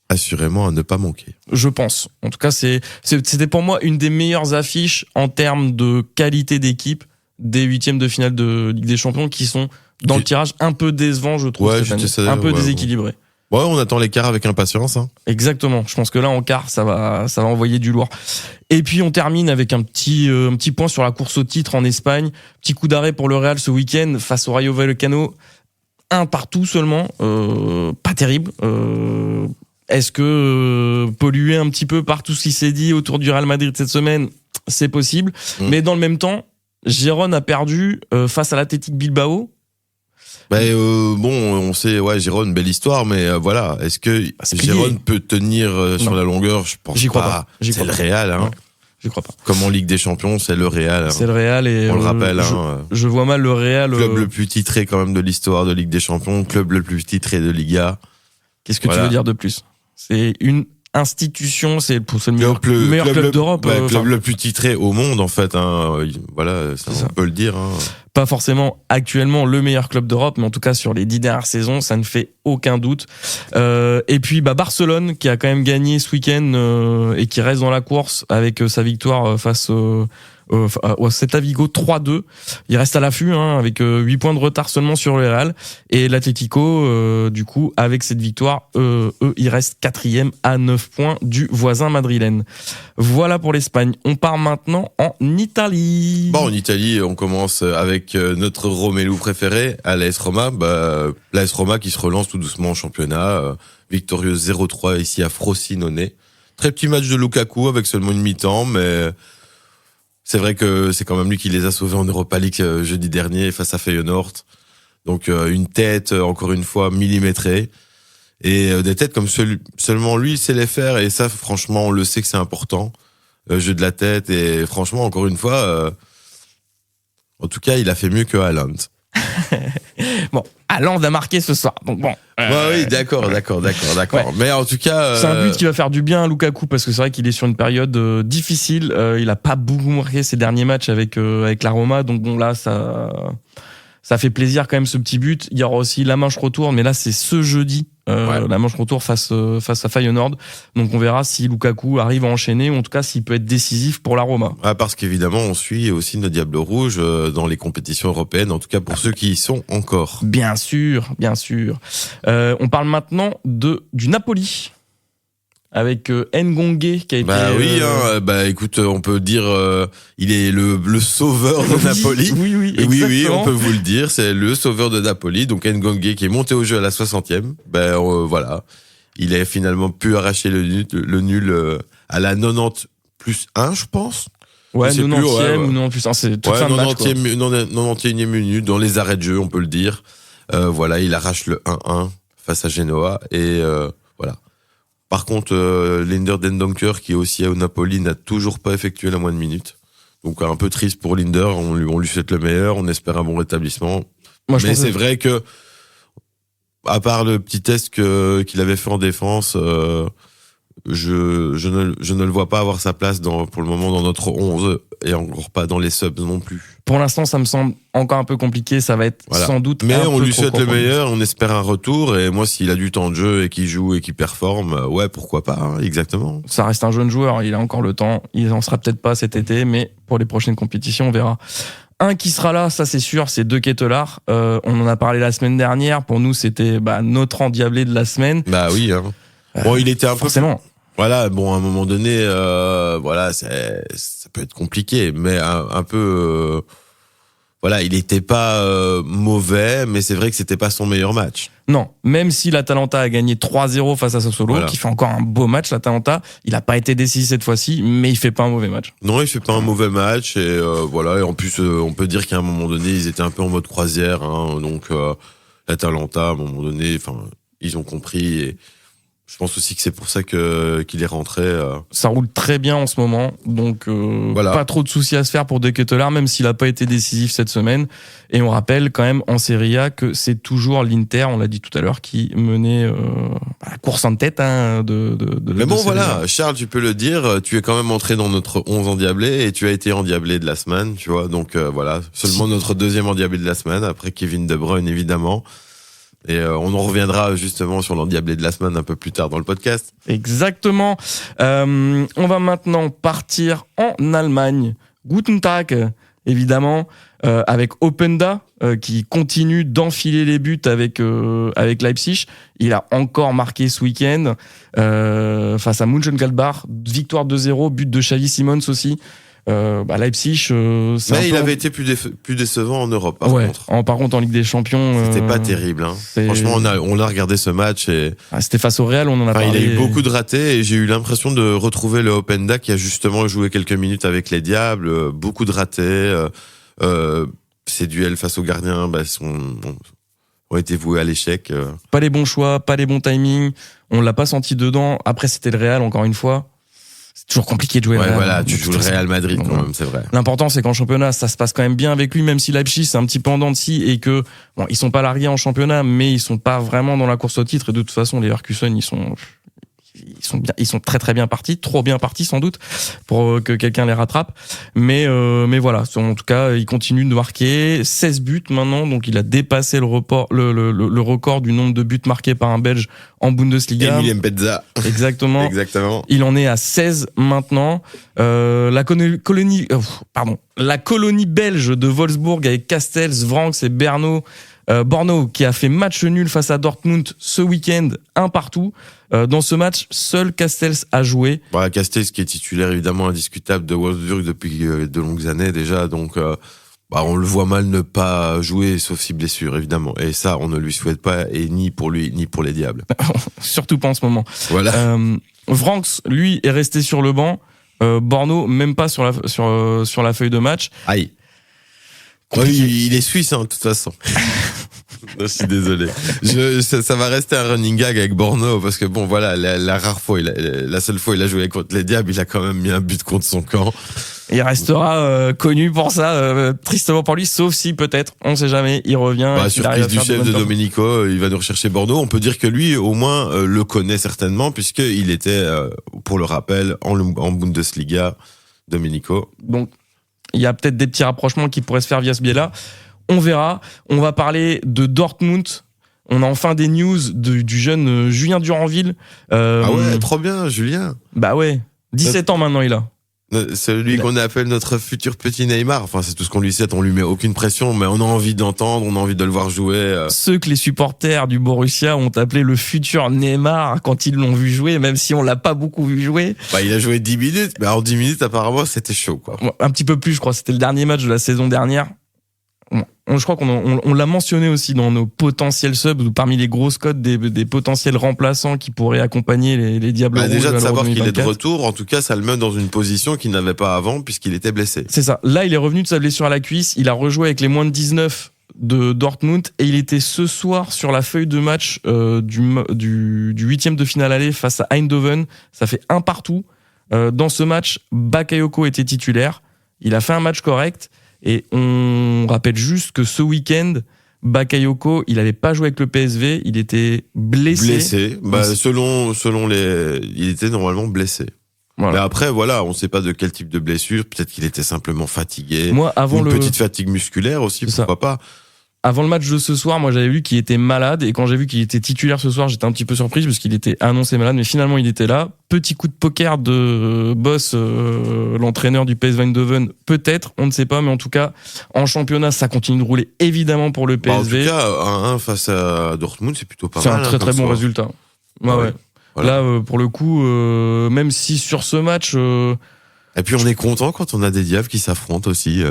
assurément à ne pas manquer. Je pense. En tout cas, c'était pour moi une des meilleures affiches en termes de qualité d'équipe des 8e de finale de Ligue des Champions qui sont dans le tirage un peu décevant, je trouve. Un peu déséquilibré. Ouais, on attend les quarts avec impatience. Hein. Exactement. Je pense que là, en quart, ça va envoyer du lourd. Et puis, on termine avec un petit point sur la course au titre en Espagne. Petit coup d'arrêt pour le Real ce week-end face au Rayo Vallecano. 1 partout seulement. Pas terrible. Est-ce que polluer un petit peu par tout ce qui s'est dit autour du Real Madrid cette semaine, c'est possible. Mais dans le même temps, Gérone a perdu face à l'Athletic Bilbao. On sait, Gérone, belle histoire, mais voilà, est-ce que Gérone peut tenir sur la longueur ? Je pense pas. C'est le Real, hein. Ouais, j'y crois pas. Comme en Ligue des Champions, c'est le Real. Hein. C'est le Real et on le rappelle. Je vois mal le Real. Club le plus titré quand même de l'histoire de Ligue des Champions, club le plus titré de Liga. Qu'est-ce que tu veux dire de plus ? C'est une institution, c'est le meilleur club d'Europe. Club le plus titré au monde, en fait. Voilà, ça, on peut le dire. Pas forcément actuellement le meilleur club d'Europe, mais en tout cas sur les 10 dernières saisons, ça ne fait aucun doute. Et puis Barcelone qui a quand même gagné ce week-end et qui reste dans la course avec sa victoire face au Celta Vigo 3-2. Il reste à l'affût avec 8 points de retard seulement sur le Real. Et l'Atlético, du coup, avec cette victoire, eux, ils restent 4e à 9 points du voisin madrilène. Voilà pour l'Espagne. On part maintenant en Italie. Bon, en Italie, on commence avec notre Romelu préféré, à l'AS Roma. L'AS Roma qui se relance tout doucement en championnat. Victorieux 0-3 ici à Frosinone. Très petit match de Lukaku avec seulement une mi-temps, mais c'est vrai que c'est quand même lui qui les a sauvés en Europa League jeudi dernier face à Feyenoord. Donc une tête, encore une fois, millimétrée. Et des têtes comme seulement lui sait les faire. Et ça, franchement, on le sait que c'est important. Jeu de la tête. Et franchement, encore une fois, en tout cas, il a fait mieux que Haaland. Bon, Haaland a marqué ce soir. Donc bon. Oui, d'accord. Ouais. Mais en tout cas, c'est un but qui va faire du bien à Lukaku parce que c'est vrai qu'il est sur une période difficile. Il a pas beaucoup marqué ses derniers matchs avec la Roma. Donc bon, là, ça fait plaisir quand même ce petit but. Il y aura aussi la manche retour, mais là c'est ce jeudi, la manche retour face à Feyenoord. Donc on verra si Lukaku arrive à enchaîner ou en tout cas s'il peut être décisif pour la Roma. Parce qu'évidemment on suit aussi nos Diables Rouges dans les compétitions européennes, en tout cas pour ceux qui y sont encore. Bien sûr. On parle maintenant du Napoli. Avec Ngonge qui a été... écoute, on peut dire il est le sauveur de Napoli. Oui, oui, on peut vous le dire, c'est le sauveur de Napoli. Donc Ngonge qui est monté au jeu à la 60e. Voilà, il a finalement pu arracher le nul à la 90 plus 1, je pense. Ouais, 90e ou 90 plus 1, c'est toute fin de match. 91e minute dans les arrêts de jeu, on peut le dire. Voilà, il arrache le 1-1 face à Genoa et voilà. Par contre, Linder Dendoncker, qui est aussi au Napoli, n'a toujours pas effectué la moindre minute. Donc un peu triste pour Linder, on lui souhaite le meilleur, on espère un bon rétablissement. Mais c'est vrai que, à part le petit test qu'il avait fait en défense, je ne le vois pas avoir sa place pour le moment dans notre 11 et encore pas dans les subs non plus. Pour l'instant, ça me semble encore un peu compliqué. Ça va être sans doute. Mais on lui souhaite le meilleur. meilleur. On espère un retour. Et moi, s'il a du temps de jeu et qu'il joue et qu'il performe, pourquoi pas, exactement. Ça reste un jeune joueur. Il a encore le temps. Il en sera peut-être pas cet été, mais pour les prochaines compétitions, on verra. Un qui sera là, ça c'est sûr, c'est De Ketelaar. On en a parlé la semaine dernière. Pour nous, c'était notre endiablé de la semaine. Bah oui. Bon, il était un peu. Forcément. Voilà, bon, à un moment donné, ça peut être compliqué, mais un peu, il était pas mauvais, mais c'est vrai que c'était pas son meilleur match. Non, même si l'Atalanta a gagné 3-0 face à Sassuolo, qui fait encore un beau match, l'Atalanta, il a pas été décisif cette fois-ci, mais il fait pas un mauvais match. Non, il fait pas un mauvais match, et et en plus, on peut dire qu'à un moment donné, ils étaient un peu en mode croisière, donc l'Atalanta, à un moment donné, ils ont compris, et je pense aussi que c'est pour ça qu'il est rentré. Ça roule très bien en ce moment, donc pas trop de soucis à se faire pour De Ketelaar, même s'il a pas été décisif cette semaine. Et on rappelle quand même en Serie A que c'est toujours l'Inter, on l'a dit tout à l'heure, qui menait la course en tête de Mais bon, voilà, Charles, tu peux le dire, tu es quand même entré dans notre 11 endiablé et tu as été endiablé de la semaine, tu vois. Donc seulement notre deuxième endiablé de la semaine, après Kevin De Bruyne évidemment. Et on en reviendra justement sur l'endiablé de la semaine un peu plus tard dans le podcast. Exactement. On va maintenant partir en Allemagne. Guten Tag, évidemment, avec Openda qui continue d'enfiler les buts avec Leipzig. Il a encore marqué ce week-end face à Mönchengladbach. Victoire 2-0, but de Xavi Simons aussi. Leipzig, mais il avait été plus décevant en Europe, par contre. Par contre, en Ligue des Champions, c'était pas terrible. Franchement, on a regardé ce match et c'était face au Real, on en a parlé. Il a eu beaucoup de ratés et j'ai eu l'impression de retrouver le Openda qui a justement joué quelques minutes avec les Diables. Beaucoup de ratés. Ses duels face aux gardiens, ont été voués à l'échec. Pas les bons choix, pas les bons timings. On l'a pas senti dedans. Après, c'était le Real, encore une fois. C'est toujours compliqué de jouer. Tu joues le Real Madrid quand même, c'est vrai. L'important, c'est qu'en championnat, ça se passe quand même bien avec lui, même si Leipzig, c'est un petit peu en dents de scie et que, ils sont pas largués en championnat, mais ils sont pas vraiment dans la course au titre. Et de toute façon, les Leverkusen, ils sont ils sont très très bien partis, trop bien partis sans doute pour que quelqu'un les rattrape. Mais voilà, en tout cas, il continue de marquer 16 buts maintenant, donc il a dépassé le record du nombre de buts marqués par un Belge en Bundesliga. Emile Mbedza. Exactement. Exactement. Il en est à 16 maintenant. La colonie belge de Wolfsburg avec Castells, Vranckx et Borno qui a fait match nul face à Dortmund ce week-end, un partout. Dans ce match, seul Castells a joué. Voilà, Castells qui est titulaire évidemment indiscutable de Wolfsburg depuis de longues années déjà, donc on le voit mal ne pas jouer sauf si blessure évidemment. Et ça, on ne lui souhaite pas, et ni pour lui ni pour les Diables. Surtout pas en ce moment. Voilà. Vranckx, lui, est resté sur le banc. Borno, même pas sur la feuille de match. Aïe. Oui, il est suisse, de toute façon. Je suis désolé. Ça va rester un running gag avec Borno, parce que bon, voilà, la seule fois il a joué contre les Diables, il a quand même mis un but contre son camp. Il restera connu pour ça, tristement pour lui, sauf si peut-être, on sait jamais, il revient. Surprise du chef de Domenico, il va nous rechercher Borno. On peut dire que lui, au moins, le connaît certainement, puisqu'il était, pour le rappel, en Bundesliga, Domenico. Donc, il y a peut-être des petits rapprochements qui pourraient se faire via ce biais-là. On verra. On va parler de Dortmund. On a enfin des news du jeune Julien Duranville. Ah ouais, trop bien, Julien. Bah ouais, 17 ans maintenant il a. Celui qu'on appelle notre futur petit Neymar. Enfin, c'est tout ce qu'on lui souhaite. On lui met aucune pression, mais on a envie d'entendre, on a envie de le voir jouer. Ceux que les supporters du Borussia ont appelé le futur Neymar quand ils l'ont vu jouer, même si on l'a pas beaucoup vu jouer. Il a joué 10 minutes, mais en 10 minutes, apparemment, c'était chaud, quoi. Un petit peu plus, je crois. C'était le dernier match de la saison dernière. Je crois qu'on l'a mentionné aussi dans nos potentiels subs, ou parmi les grosses cotes des potentiels remplaçants qui pourraient accompagner les Diables Rouges. Déjà de savoir qu'il est de retour, en tout cas, ça le met dans une position qu'il n'avait pas avant puisqu'il était blessé. C'est ça. Là, il est revenu de sa blessure à la cuisse. Il a rejoué avec les moins de 19 de Dortmund et il était ce soir sur la feuille de match du huitième de finale aller face à Eindhoven. Ça fait un partout. Dans ce match, Bakayoko était titulaire. Il a fait un match correct. Et on rappelle juste que ce week-end, Bakayoko, il n'allait pas jouer avec le PSV, il était blessé. Selon il était normalement blessé. Voilà. Mais après, voilà, on ne sait pas de quel type de blessure. Peut-être qu'il était simplement fatigué. Moi, avant petite fatigue musculaire aussi, pourquoi pas. Avant le match de ce soir, moi j'avais vu qu'il était malade et quand j'ai vu qu'il était titulaire ce soir, j'étais un petit peu surprise parce qu'il était annoncé malade, mais finalement il était là. Petit coup de poker de Boss, l'entraîneur du PSV Eindhoven, peut-être, on ne sait pas, mais en tout cas en championnat ça continue de rouler évidemment pour le PSV. En tout cas, 1-1 face à Dortmund, c'est plutôt pas mal. C'est un très bon résultat. Ouais. Voilà. Là, pour le coup, même si sur ce match. Et puis on est content quand on a des Diables qui s'affrontent aussi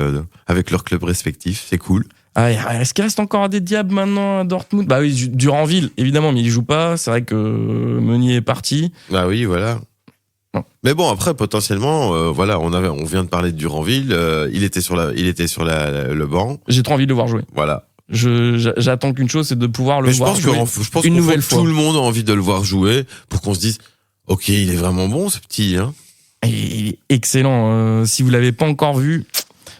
avec leurs clubs respectifs, c'est cool. Est-ce qu'il reste encore des Diables maintenant à Dortmund ? Bah oui, Duranville, évidemment, mais il joue pas. C'est vrai que Meunier est parti. Bah oui, voilà. Non. Mais bon, après, potentiellement, on vient de parler de Duranville. Il était sur le banc. J'ai trop envie de le voir jouer. Voilà. J'attends qu'une chose, c'est de pouvoir le voir jouer une nouvelle fois. Tout le monde a envie de le voir jouer pour qu'on se dise, ok, il est vraiment bon, ce petit. Hein. Il est excellent. Si vous l'avez pas encore vu.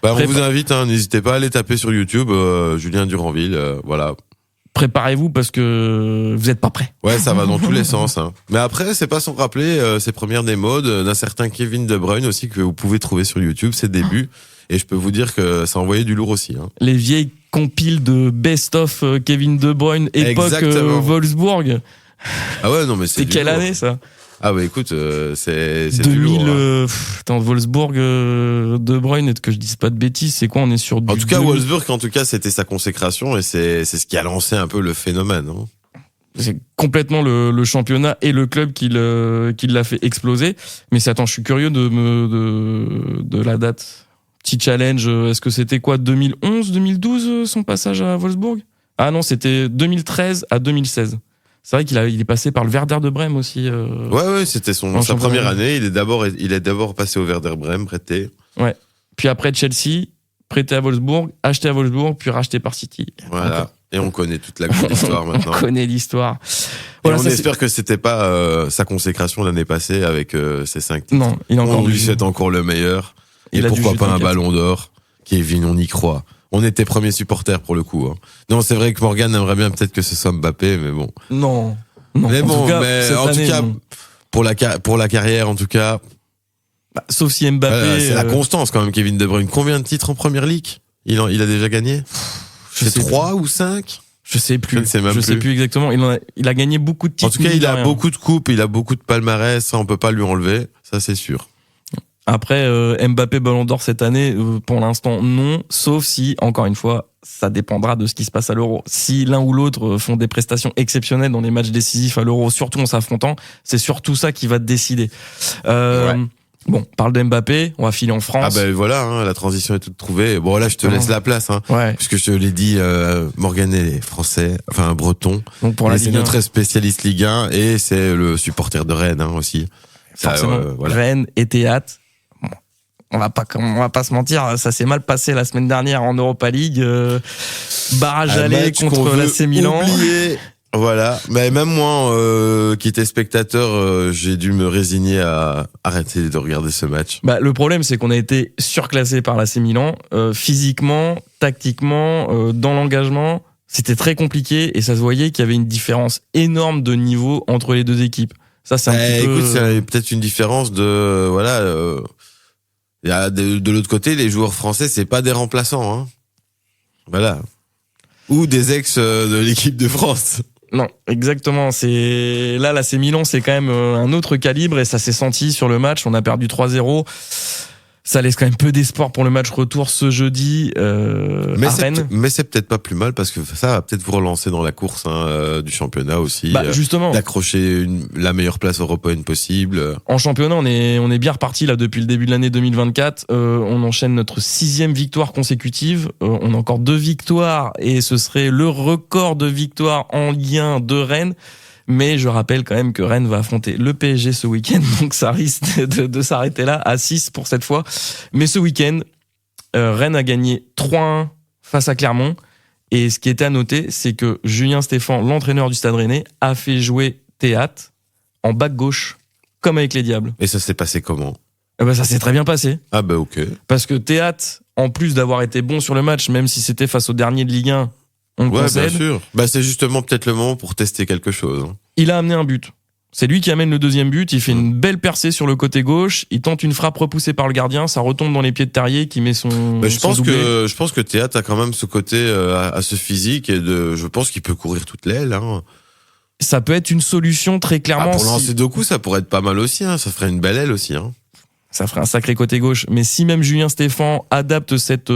On vous invite, n'hésitez pas à aller taper sur YouTube Julien Duranville, voilà. Préparez-vous parce que vous êtes pas prêts. Ouais, ça va dans tous les sens. Mais après, c'est pas sans rappeler ses premières démos d'un certain Kevin De Bruyne aussi que vous pouvez trouver sur YouTube, ses débuts. Et je peux vous dire que ça envoyait du lourd aussi. Les vieilles compiles de best-of Kevin De Bruyne, époque Wolfsburg. Ah ouais, non mais c'est quelle année ça ? Ah bah écoute, c'est 2000 Wolfsburg, De Bruyne, et que je dise pas de bêtises, c'est quoi, on est sur du... En tout cas, Wolfsburg, c'était sa consécration et c'est ce qui a lancé un peu le phénomène. C'est complètement le championnat et le club qui l'a fait exploser. Mais je suis curieux de la date. Petit challenge, est-ce que c'était quoi, 2011, 2012 son passage à Wolfsburg ? Ah non, c'était 2013 à 2016. C'est vrai qu'il est passé par le Werder de Brême aussi. Ouais, c'était sa première année. Il est d'abord passé au Werder Brême, prêté. Ouais. Puis après Chelsea, prêté à Wolfsburg, acheté à Wolfsburg, puis racheté par City. Voilà. Et on connaît toute la grande histoire maintenant. On connaît l'histoire. Voilà, on espère que c'était pas sa consécration l'année passée avec ses 5 titres. Non, on lui souhaite encore le meilleur. Et pourquoi pas un ballon d'or. Kevin, on y croit. On était premiers supporters pour le coup. Non, c'est vrai que Morgan aimerait bien peut-être que ce soit Mbappé, mais bon. Non. Mais bon, en tout cas, pour la carrière en tout cas. Sauf si Mbappé. C'est la constance quand même, Kevin De Bruyne. Combien de titres en première ligue il a déjà gagné? C'est 3 ou 5? Je sais plus. Je sais plus exactement. Il a gagné beaucoup de titres. En tout cas, il a beaucoup de coupes, il a beaucoup de palmarès. Ça, on peut pas lui enlever. Ça, c'est sûr. Après, Mbappé Ballon d'Or cette année, pour l'instant, non. Sauf si, encore une fois, ça dépendra de ce qui se passe à l'Euro. Si l'un ou l'autre font des prestations exceptionnelles dans les matchs décisifs à l'Euro, surtout en s'affrontant, c'est surtout ça qui va décider. Bon, on parle de Mbappé, on va filer en France. Ah ben voilà, hein, la transition est toute trouvée. Bon là, je te laisse la place, hein, puisque je te l'ai dit, Morgan est français, enfin breton. Donc pour la c'est notre spécialiste Ligue 1 et c'est le supporter de Rennes aussi. Forcément, voilà. Rennes et Théâtre. Bon, on va pas se mentir, ça s'est mal passé la semaine dernière en Europa League. Barrage aller contre l'AC Milan. Oublié. Voilà, mais même moi, qui était spectateur, j'ai dû me résigner à arrêter de regarder ce match. Le problème, c'est qu'on a été surclassé par l'AC Milan, physiquement, tactiquement, dans l'engagement. C'était très compliqué et ça se voyait qu'il y avait une différence énorme de niveau entre les deux équipes. Ça, c'est un petit peu... Écoute, c'est peut-être une différence de il y a de l'autre côté, les joueurs français, c'est pas des remplaçants, hein. Voilà. Ou des ex de l'équipe de France. Non, exactement. C'est là, l'AC Milan, c'est quand même un autre calibre et ça s'est senti sur le match. On a perdu 3-0. Ça laisse quand même peu d'espoir pour le match retour ce jeudi à Rennes. Mais c'est peut-être pas plus mal parce que ça va peut-être vous relancer dans la course du championnat aussi. Justement, d'accrocher la meilleure place européenne possible. En championnat, on est bien reparti là depuis le début de l'année 2024. On enchaîne notre 6e victoire consécutive. On a encore 2 victoires et ce serait le record de victoires en Ligue 1 de Rennes. Mais je rappelle quand même que Rennes va affronter le PSG ce week-end, donc ça risque de s'arrêter là à 6 pour cette fois. Mais ce week-end, Rennes a gagné 3-1 face à Clermont. Et ce qui était à noter, c'est que Julien Stéphan, l'entraîneur du Stade Rennais, a fait jouer Théâtre en back gauche, comme avec les Diables. Et ça s'est passé comment ? Ça s'est très bien passé. Ah ok. Parce que Théâtre, en plus d'avoir été bon sur le match, même si c'était face au dernier de Ligue 1, on concède. Bien sûr. C'est justement peut-être le moment pour tester quelque chose. Il a amené un but. C'est lui qui amène le deuxième but. Il fait une belle percée sur le côté gauche. Il tente une frappe repoussée par le gardien. Ça retombe dans les pieds de Terrier qui met son. Je pense que Théâtre a quand même ce côté à ce physique et je pense qu'il peut courir toute l'aile. Hein. Ça peut être une solution très clairement. Pour lancer 2 coups, ça pourrait être pas mal aussi. Hein. Ça ferait une belle aile aussi. Hein. Ça ferait un sacré côté gauche. Mais si même Julien Stéphan adapte cette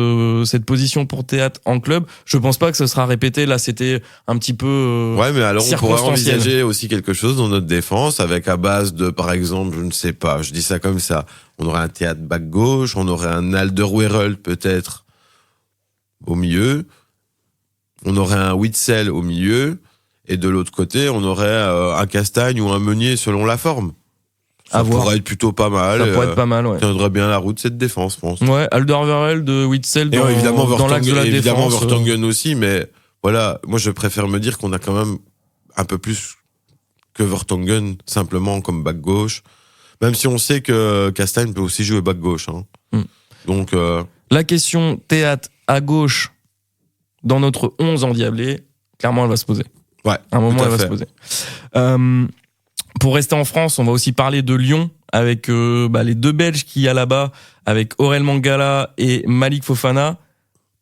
position pour Théâtre en club, je pense pas que ce sera répété. Là, c'était un petit peu mais alors on pourrait envisager aussi quelque chose dans notre défense avec à base de, par exemple, je ne sais pas, je dis ça comme ça, on aurait un Théâtre back gauche, on aurait un Alderweireld peut-être au milieu, on aurait un Witsel au milieu, et de l'autre côté, on aurait un Castagne ou un Meunier selon la forme. Ça pourrait être plutôt pas mal. Ça pourrait être pas mal, ouais. Tiendrait bien la route, cette défense, je pense. Ouais, Alderweireld, de Witsel dans l'axe de la défense. Évidemment, Vertonghen aussi, mais voilà, moi je préfère me dire qu'on a quand même un peu plus que Vertonghen, simplement comme back gauche. Même si on sait que Castagne peut aussi jouer back gauche. Hein. Donc, la question Théâtre à gauche dans notre 11 endiablé, clairement elle va se poser. Ouais. À un moment elle va se poser. Pour rester en France, on va aussi parler de Lyon avec les 2 Belges qu'il y a là-bas, avec Aurel Mangala et Malik Fofana.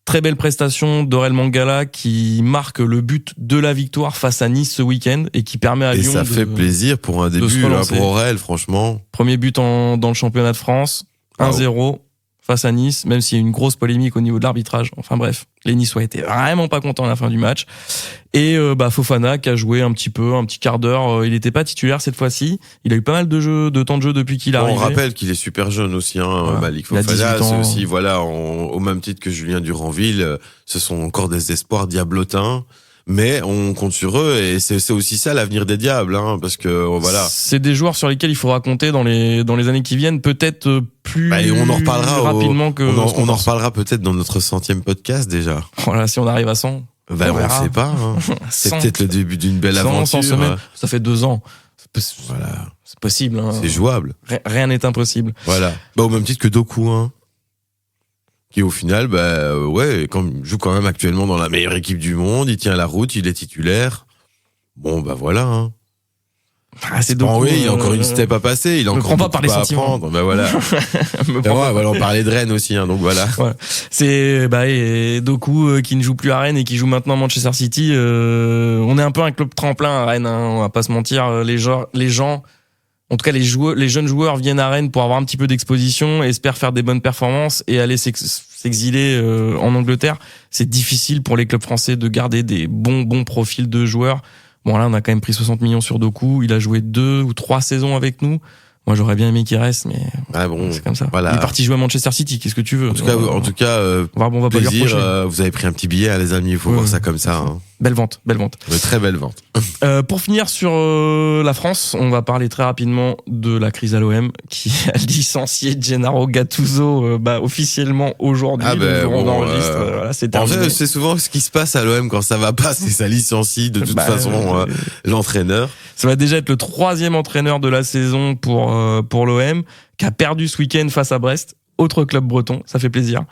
Très belle prestation d'Aurel Mangala qui marque le but de la victoire face à Nice ce week-end et qui permet à Lyon ça fait plaisir pour un début pour Aurel, franchement. Premier but dans le championnat de France, 1-0 face à Nice, même s'il y a eu une grosse polémique au niveau de l'arbitrage. Enfin bref, les Niçois étaient vraiment pas contents à la fin du match. Et Fofana qui a joué un petit quart d'heure. Il n'était pas titulaire cette fois-ci. Il a eu pas mal de temps de jeu depuis qu'il est arrivé. On rappelle qu'il est super jeune aussi, hein, Malik Fofana. C'est aussi, au même titre que Julien Duranville, ce sont encore des espoirs diablotins. Mais on compte sur eux et c'est aussi ça l'avenir des Diables, hein, parce que voilà. C'est des joueurs sur lesquels il faudra compter dans les années qui viennent, peut-être plus et on en reparlera rapidement que on en reparlera peut-être dans notre 100e podcast déjà. Voilà, si on arrive à 100. On ne sait pas. Hein. C'est peut-être le début d'une belle aventure. 100 semaines, ça fait 2 ans. Voilà, c'est possible. Hein. C'est jouable. Rien n'est impossible. Voilà. Au même titre que Doku, hein. Qui au final, joue quand même actuellement dans la meilleure équipe du monde, il tient la route, il est titulaire. Bon, voilà. Hein. c'est Doku, oui, il y a encore une step à passer. Il a encore pas par les beaucoup à sentiments. apprendre. Ben voilà. Voilà, on parlait de Rennes aussi, hein, donc voilà. Ouais. C'est et Doku qui ne joue plus à Rennes et qui joue maintenant à Manchester City. On est un peu un club tremplin à Rennes, hein, on va pas se mentir. Les gens, en tout cas les jeunes joueurs viennent à Rennes pour avoir un petit peu d'exposition, espèrent faire des bonnes performances et aller s'exiler en Angleterre. C'est difficile pour les clubs français de garder des bons profils de joueurs. Bon, là, on a quand même pris 60 millions sur Doku. Il a joué 2 ou 3 saisons avec nous. Moi, j'aurais bien aimé qu'il reste, mais c'est comme ça. Voilà. Il est parti jouer à Manchester City. Qu'est-ce que tu veux? En tout cas, on va plaisir, pas lui reprocher. Vous avez pris un petit billet, les amis. Il faut voir ça comme ça. Hein. Belle vente. Une très belle vente. Pour finir sur la France, on va parler très rapidement de la crise à l'OM qui a licencié Gennaro Gattuso officiellement aujourd'hui. Le jour où on enregistre. Voilà, c'est terminé. En fait, c'est souvent ce qui se passe à l'OM quand ça va pas, c'est ça licencie de toute façon l'entraîneur. Ça va déjà être le 3e entraîneur de la saison pour l'OM, qui a perdu ce week-end face à Brest, autre club breton, ça fait plaisir.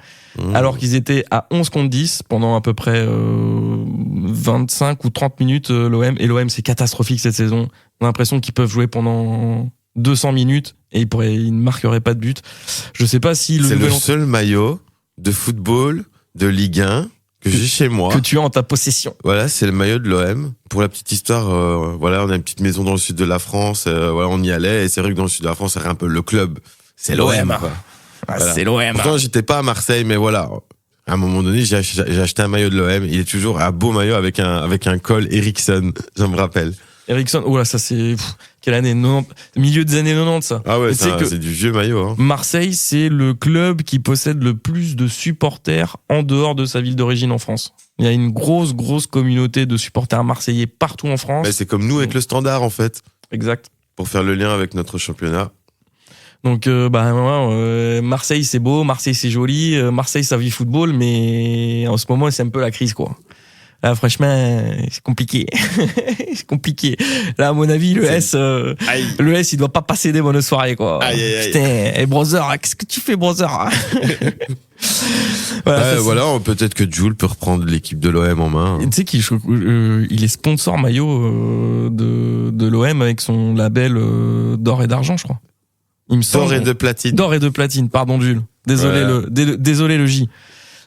Alors qu'ils étaient à 11 contre 10 pendant à peu près 25 ou 30 minutes l'OM. Et l'OM, c'est catastrophique cette saison. On a l'impression qu'ils peuvent jouer pendant 200 minutes et ils ne marqueraient pas de but. Je sais pas si c'est le seul maillot de football de Ligue 1 que j'ai chez moi. Que tu as en ta possession. Voilà, c'est le maillot de l'OM. Pour la petite histoire, on a une petite maison dans le sud de la France. On y allait et c'est vrai que dans le sud de la France, c'est un peu le club. C'est l'OM. Quoi. Voilà. C'est l'OM. Pourtant, j'étais pas à Marseille, mais voilà. À un moment donné, j'ai acheté un maillot de l'OM. Il est toujours un beau maillot avec un col Ericsson. Je me rappelle. Ericsson, ça c'est quelle année 90, milieu des années 90 ça. Ah ouais, c'est du vieux maillot. Hein. Marseille, c'est le club qui possède le plus de supporters en dehors de sa ville d'origine en France. Il y a une grosse communauté de supporters marseillais partout en France. Mais c'est comme nous avec le Standard en fait. Exact. Pour faire le lien avec notre championnat. Donc Marseille c'est beau, Marseille c'est joli, Marseille ça vit football, mais en ce moment c'est un peu la crise quoi. Là, franchement, c'est compliqué. C'est compliqué. Là, à mon avis, le S, il doit pas passer des bonnes soirées, quoi. Putain, et brother, qu'est-ce que tu fais, brother? Peut-être que Jules peut reprendre l'équipe de l'OM en main. Tu sais qu'il est sponsor maillot de l'OM avec son label d'or et d'argent, je crois. Il me semble. D'or et de platine. D'or et de platine, pardon, Jules. Désolé le J.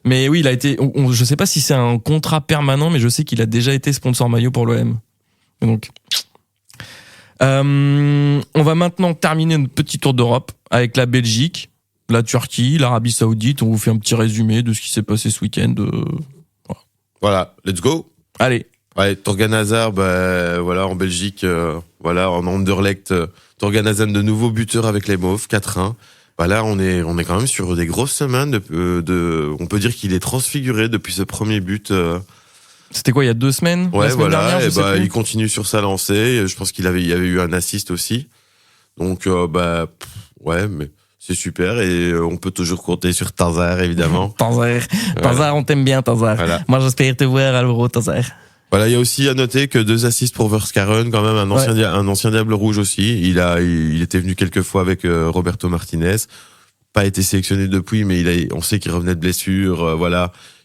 Mais oui, il a été. Je sais pas si c'est un contrat permanent, mais je sais qu'il a déjà été sponsor maillot pour l'OM. Donc, on va maintenant terminer notre petit tour d'Europe avec la Belgique, la Turquie, l'Arabie Saoudite. On vous fait un petit résumé de ce qui s'est passé ce week-end. Voilà, let's go. Allez. Ouais, Torgan Hazard, en Belgique, en Anderlecht, Torgan Hazard de nouveau buteur avec les Mauves, 4-1. Là, on est quand même sur des grosses semaines. On peut dire qu'il est transfiguré depuis ce premier but. C'était quoi, il y a 2 semaines? Ouais, dernière, il continue sur sa lancée. Je pense qu'il y avait eu un assist aussi. Donc, mais c'est super et on peut toujours compter sur Tazar, évidemment. Tazar, on t'aime bien, Tazar. Voilà. Moi, j'espère te voir à l'Euro, Tazar. Voilà, il y a aussi à noter que 2 assists pour Verskaren, quand même un ancien Diable Rouge aussi. Il était venu quelques fois avec Roberto Martinez. Pas été sélectionné depuis, mais on sait qu'il revenait de blessure.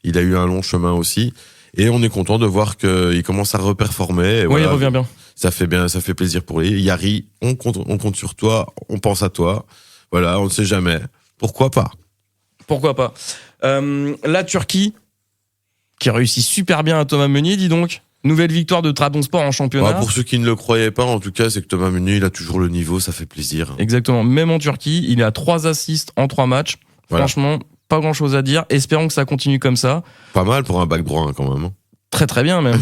Il a eu un long chemin aussi. Et on est content de voir qu'il commence à reperformer. Il revient bien. Ça fait plaisir pour lui. Yari, on compte sur toi, on pense à toi. Voilà, on ne sait jamais. Pourquoi pas? La Turquie, qui réussit super bien à Thomas Meunier, dis donc. Nouvelle victoire de Trabzonspor en championnat. Pour ceux qui ne le croyaient pas, en tout cas, c'est que Thomas Meunier, il a toujours le niveau, ça fait plaisir. Exactement. Même en Turquie, il a 3 assists en 3 matchs. Voilà. Franchement, pas grand chose à dire. Espérons que ça continue comme ça. Pas mal pour un bac droit, quand même. Très très bien, même.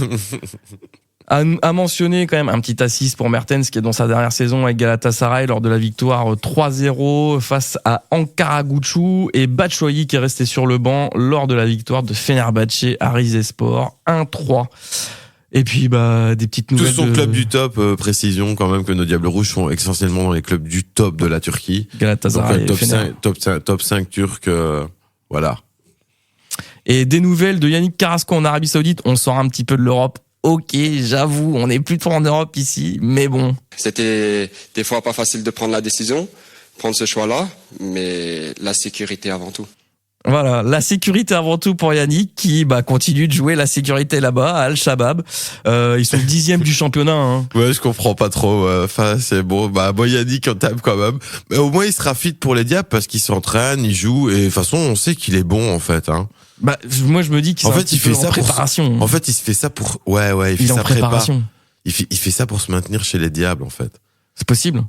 À mentionner quand même un petit assist pour Mertens qui est dans sa dernière saison avec Galatasaray lors de la victoire 3-0 face à Ankaragucu, et Batshuayi qui est resté sur le banc lors de la victoire de Fenerbahçe à Rizespor 1-3. Et puis des petites nouvelles. Tous son club du top, précision quand même que nos Diables Rouges sont essentiellement dans les clubs du top de la Turquie. Galatasaray, top 5 turc, voilà. Et des nouvelles de Yannick Carrasco en Arabie Saoudite. On sort un petit peu de l'Europe. Ok, j'avoue, on n'est plus trop en Europe ici, mais bon. C'était des fois pas facile de prendre la décision, prendre ce choix-là, mais la sécurité avant tout. Voilà, la sécurité avant tout pour Yannick qui continue de jouer la sécurité là-bas à Al-Shabaab. Ils sont 10e du championnat. Hein. Ouais, je comprends pas trop. Enfin, c'est bon. Yannick on tape quand même. Mais au moins il sera fit pour les Diables parce qu'il s'entraîne, il joue et de toute façon on sait qu'il est bon en fait. Hein. Moi je me dis qu'il il fait ça en préparation. En fait, il se fait ça pour. Ouais, il fait il est ça en préparation. Il fait ça pour se maintenir chez les Diables en fait. C'est possible.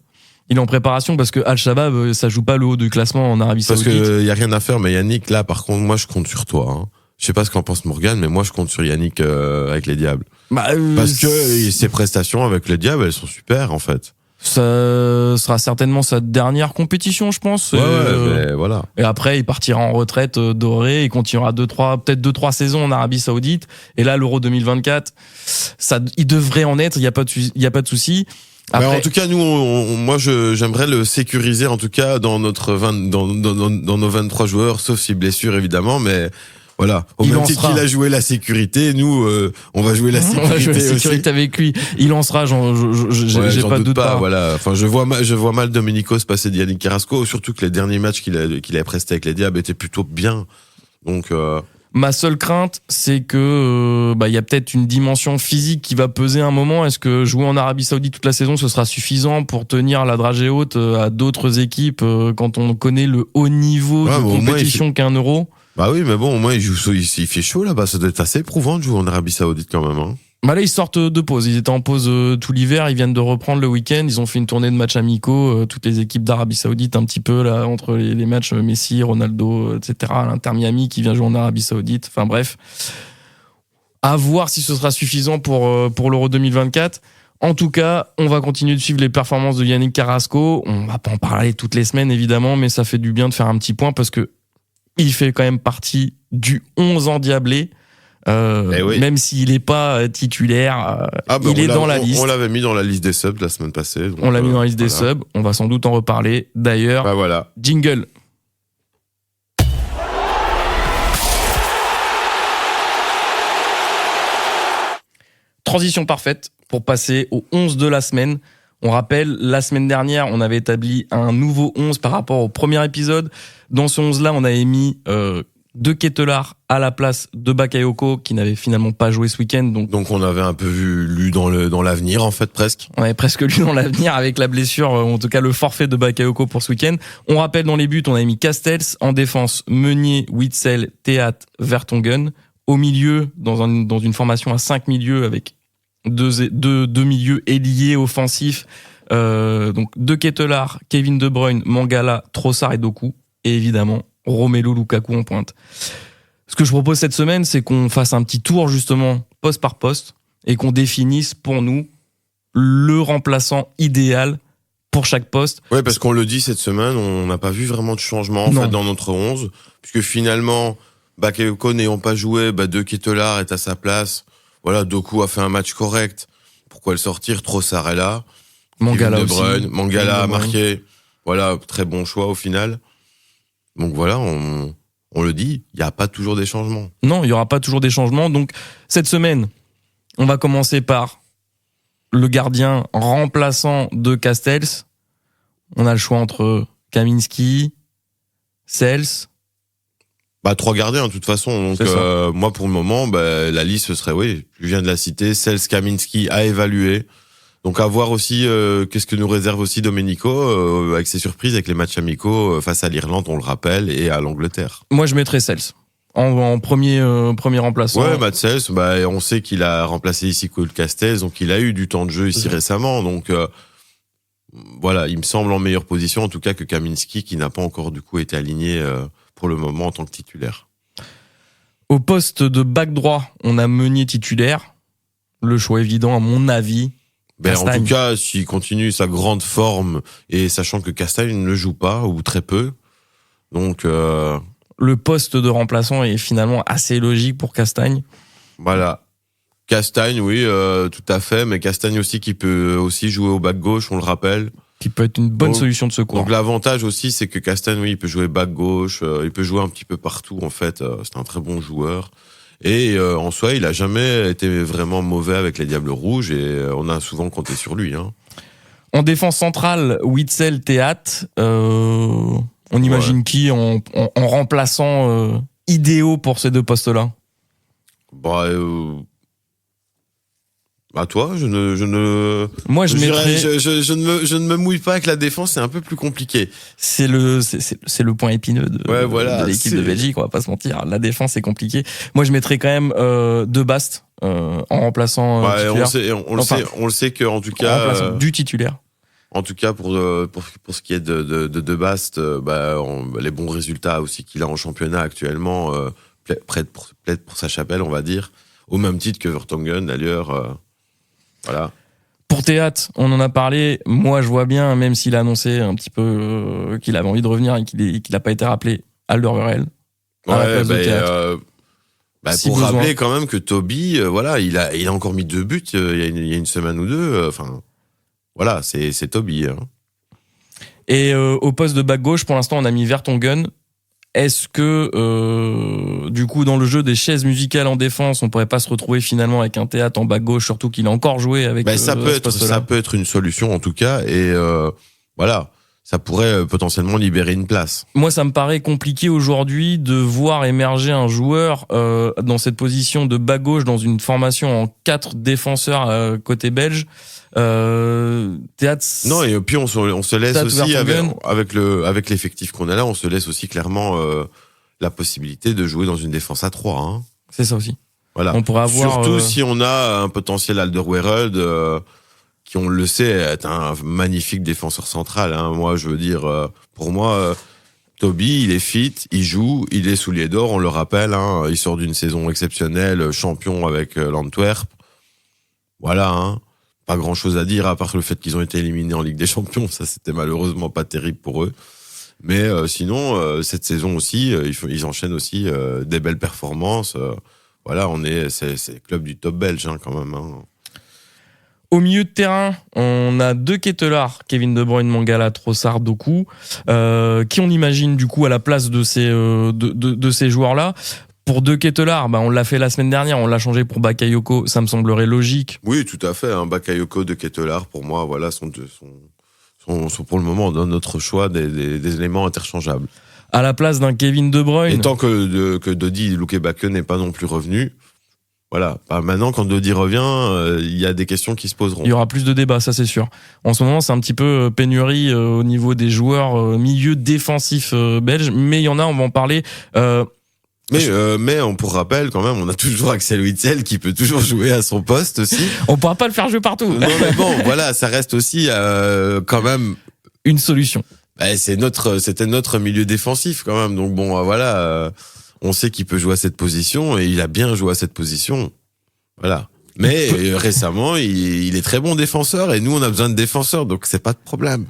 Il est en préparation parce que Al-Shabaab, ça joue pas le haut du classement en Arabie Saoudite. Parce que y a rien à faire, mais Yannick, là, par contre, moi, je compte sur toi. Hein. Je sais pas ce qu'en pense Morgane, mais moi, je compte sur Yannick avec les Diables. Parce que ses prestations avec les Diables, elles sont super, en fait. Ça sera certainement sa dernière compétition, je pense. Mais voilà. Et après, il partira en retraite dorée. Il continuera peut-être 2-3 saisons en Arabie Saoudite. Et là, l'Euro 2024, il devrait en être. Il y a pas de souci. Après, mais en tout cas, nous, moi, j'aimerais le sécuriser, en tout cas, dans notre dans nos 23 joueurs, sauf si blessure, évidemment, mais voilà. Au même titre qu'il a joué la sécurité, nous, on va jouer la sécurité. On va jouer la sécurité aussi avec lui. Il lancera, j'ai pas de doute. Voilà. Enfin, je vois mal Domenico se passer de Yannick Carrasco, surtout que les derniers matchs qu'il a prestés avec les Diables étaient plutôt bien. Donc, ma seule crainte, c'est que y a peut-être une dimension physique qui va peser un moment. Est-ce que jouer en Arabie Saoudite toute la saison, ce sera suffisant pour tenir la dragée haute à d'autres équipes quand on connaît le haut niveau de compétition qu'un Euro? Bah oui, mais bon, au moins il fait chaud là-bas. Ça doit être assez éprouvant de jouer en Arabie Saoudite quand même. Hein. Là, ils sortent de pause. Ils étaient en pause tout l'hiver. Ils viennent de reprendre le week-end. Ils ont fait une tournée de matchs amicaux. Toutes les équipes d'Arabie Saoudite, un petit peu là entre les matchs Messi, Ronaldo, etc. L'Inter Miami qui vient jouer en Arabie Saoudite. Enfin bref, à voir si ce sera suffisant pour l'Euro 2024. En tout cas, on va continuer de suivre les performances de Yannick Carrasco. On va pas en parler toutes les semaines évidemment, mais ça fait du bien de faire un petit point parce que il fait quand même partie du 11 endiablé. Oui. Même s'il n'est pas titulaire, il est dans la liste. On l'avait mis dans la liste des subs la semaine passée. Donc on l'a mis dans la liste des subs. On va sans doute en reparler. D'ailleurs, voilà. Jingle. Transition parfaite pour passer au 11 de la semaine. On rappelle, la semaine dernière, on avait établi un nouveau 11 par rapport au premier épisode. Dans ce 11-là, on avait mis De Ketelaere à la place de Bakayoko, qui n'avait finalement pas joué ce week-end. Donc on avait un peu lu dans l'avenir, en fait, presque. On avait presque lu dans l'avenir avec la blessure, en tout cas le forfait de Bakayoko pour ce week-end. On rappelle dans les buts, on avait mis Castells, en défense, Meunier, Witsel, Théat, Vertonghen. Au milieu, dans une formation à 5 milieux avec deux milieux ailiers offensifs, donc De Ketelaere, Kevin De Bruyne, Mangala, Trossard et Doku, et évidemment Romelu Lukaku en pointe. Ce que je propose cette semaine, c'est qu'on fasse un petit tour justement poste par poste et qu'on définisse pour nous le remplaçant idéal pour chaque poste. Ouais, parce qu'on le dit cette semaine, on n'a pas vu vraiment de changement en fait dans notre 11, puisque finalement Bakayoko n'ayant pas joué, De Ketelaere est à sa place. Voilà, Doku a fait un match correct. Pourquoi le sortir? Trossard est là. Mangala De Bruyne, aussi. Mangala a marqué. Voilà, très bon choix au final. Donc voilà, on le dit, il n'y a pas toujours des changements. Non, il n'y aura pas toujours des changements. Donc cette semaine, on va commencer par le gardien remplaçant de Castells. On a le choix entre Kaminski, Sels. 3 gardiens, de toute façon. Donc, moi, pour le moment, la liste, ce serait, oui, je viens de la citer, Sels, Kaminski à évaluer. Donc, à voir aussi, qu'est-ce que nous réserve aussi Domenico, avec ses surprises, avec les matchs amicaux, face à l'Irlande, on le rappelle, et à l'Angleterre. Moi, je mettrais Sels. En premier remplaçant. Ouais, Matt Sels, on sait qu'il a remplacé ici Cole Castells, donc il a eu du temps de jeu ici récemment. Donc, voilà, il me semble en meilleure position, en tout cas, que Kaminski, qui n'a pas encore, du coup, été aligné, pour le moment en tant que titulaire. Au poste de back droit, on a Meunier titulaire. Le choix évident, à mon avis. En tout cas, s'il continue sa grande forme et sachant que Castagne ne joue pas ou très peu, donc le poste de remplaçant est finalement assez logique pour Castagne. Voilà, Castagne, oui, tout à fait, mais Castagne aussi qui peut aussi jouer au back gauche, on le rappelle. Qui peut être une bonne solution de secours. Donc l'avantage aussi, c'est que Castagne, oui, il peut jouer back gauche, il peut jouer un petit peu partout en fait. C'est un très bon joueur. Et en soi, il a jamais été vraiment mauvais avec les Diables Rouges et on a souvent compté sur lui. Hein. En défense centrale, Witsel, Théat. On imagine qui en remplaçant idéaux pour ces deux postes-là? Toi, je ne. Moi, je mettrais. Je ne me mouille pas avec la défense, c'est un peu plus compliqué. C'est le point épineux de l'équipe de Belgique, on va pas se mentir. La défense est compliquée. Moi, je mettrais quand même De Bast en remplaçant titulaire. On le sait que en tout cas du titulaire. En tout cas pour ce qui est de Bast, les bons résultats aussi qu'il a en championnat actuellement plaident pour sa chapelle, on va dire, au même titre que Vertonghen d'ailleurs. Voilà. Pour Théâtre, on en a parlé. Moi, je vois bien, même s'il a annoncé un petit peu qu'il avait envie de revenir et qu'il n'a pas été rappelé, Alderweireld à la place de Théâtre. Si pour besoin. rappeler quand même que Toby, il a encore mis 2 buts il y a une semaine ou deux. Voilà, c'est Toby. Hein. Et au poste de back gauche, pour l'instant, on a mis Vertonghen. Est-ce que, du coup, dans le jeu des chaises musicales en défense, on pourrait pas se retrouver finalement avec un Théâtre en back gauche, surtout qu'il a encore joué avec ça peut être une solution en tout cas, et ça pourrait potentiellement libérer une place. Moi, ça me paraît compliqué aujourd'hui de voir émerger un joueur dans cette position de back gauche dans une formation en 4 défenseurs côté belge. Théâtre. Non, et puis on se laisse aussi avec l'effectif qu'on a là, on se laisse aussi clairement la possibilité de jouer dans une défense à 3. Hein. C'est ça aussi. Voilà. On pourrait avoir surtout si on a un potentiel Alderweireld qui, on le sait, est un magnifique défenseur central. Hein. Moi, je veux dire, pour moi, Toby, il est fit, il joue, il est soulier d'or, on le rappelle. Hein, il sort d'une saison exceptionnelle, champion avec l'Antwerp. Voilà. Hein. Pas grand chose à dire à part le fait qu'ils ont été éliminés en Ligue des Champions. Ça, c'était malheureusement pas terrible pour eux. Mais sinon, cette saison aussi, ils enchaînent aussi des belles performances. C'est le club du top belge hein, quand même. Hein. Au milieu de terrain, on a 2 Ketelaar, Kevin De Bruyne, Mangala, Trossard, Doku, qui on imagine du coup à la place de ces joueurs-là. Pour De Ketelaar, on l'a fait la semaine dernière, on l'a changé pour Bakayoko, ça me semblerait logique. Oui, tout à fait. Hein. Bakayoko, De Ketelaar, pour moi, sont pour le moment dans notre choix des éléments interchangeables. À la place d'un Kevin De Bruyne. Et tant que Dodi Lukebake n'est pas non plus revenu, voilà. Maintenant, quand Dodi revient, il y a des questions qui se poseront. Il y aura plus de débats, ça c'est sûr. En ce moment, c'est un petit peu pénurie au niveau des joueurs milieu défensifs belges, mais il y en a, on va en parler. Mais on pour rappel quand même, on a toujours Axel Witsel qui peut toujours jouer à son poste aussi. On pourra pas le faire jouer partout. Non mais bon, voilà, ça reste aussi quand même une solution. C'était notre milieu défensif quand même. Donc bon, on sait qu'il peut jouer à cette position et il a bien joué à cette position. Voilà. Mais récemment, il est très bon défenseur et nous on a besoin de défenseurs, donc c'est pas de problème.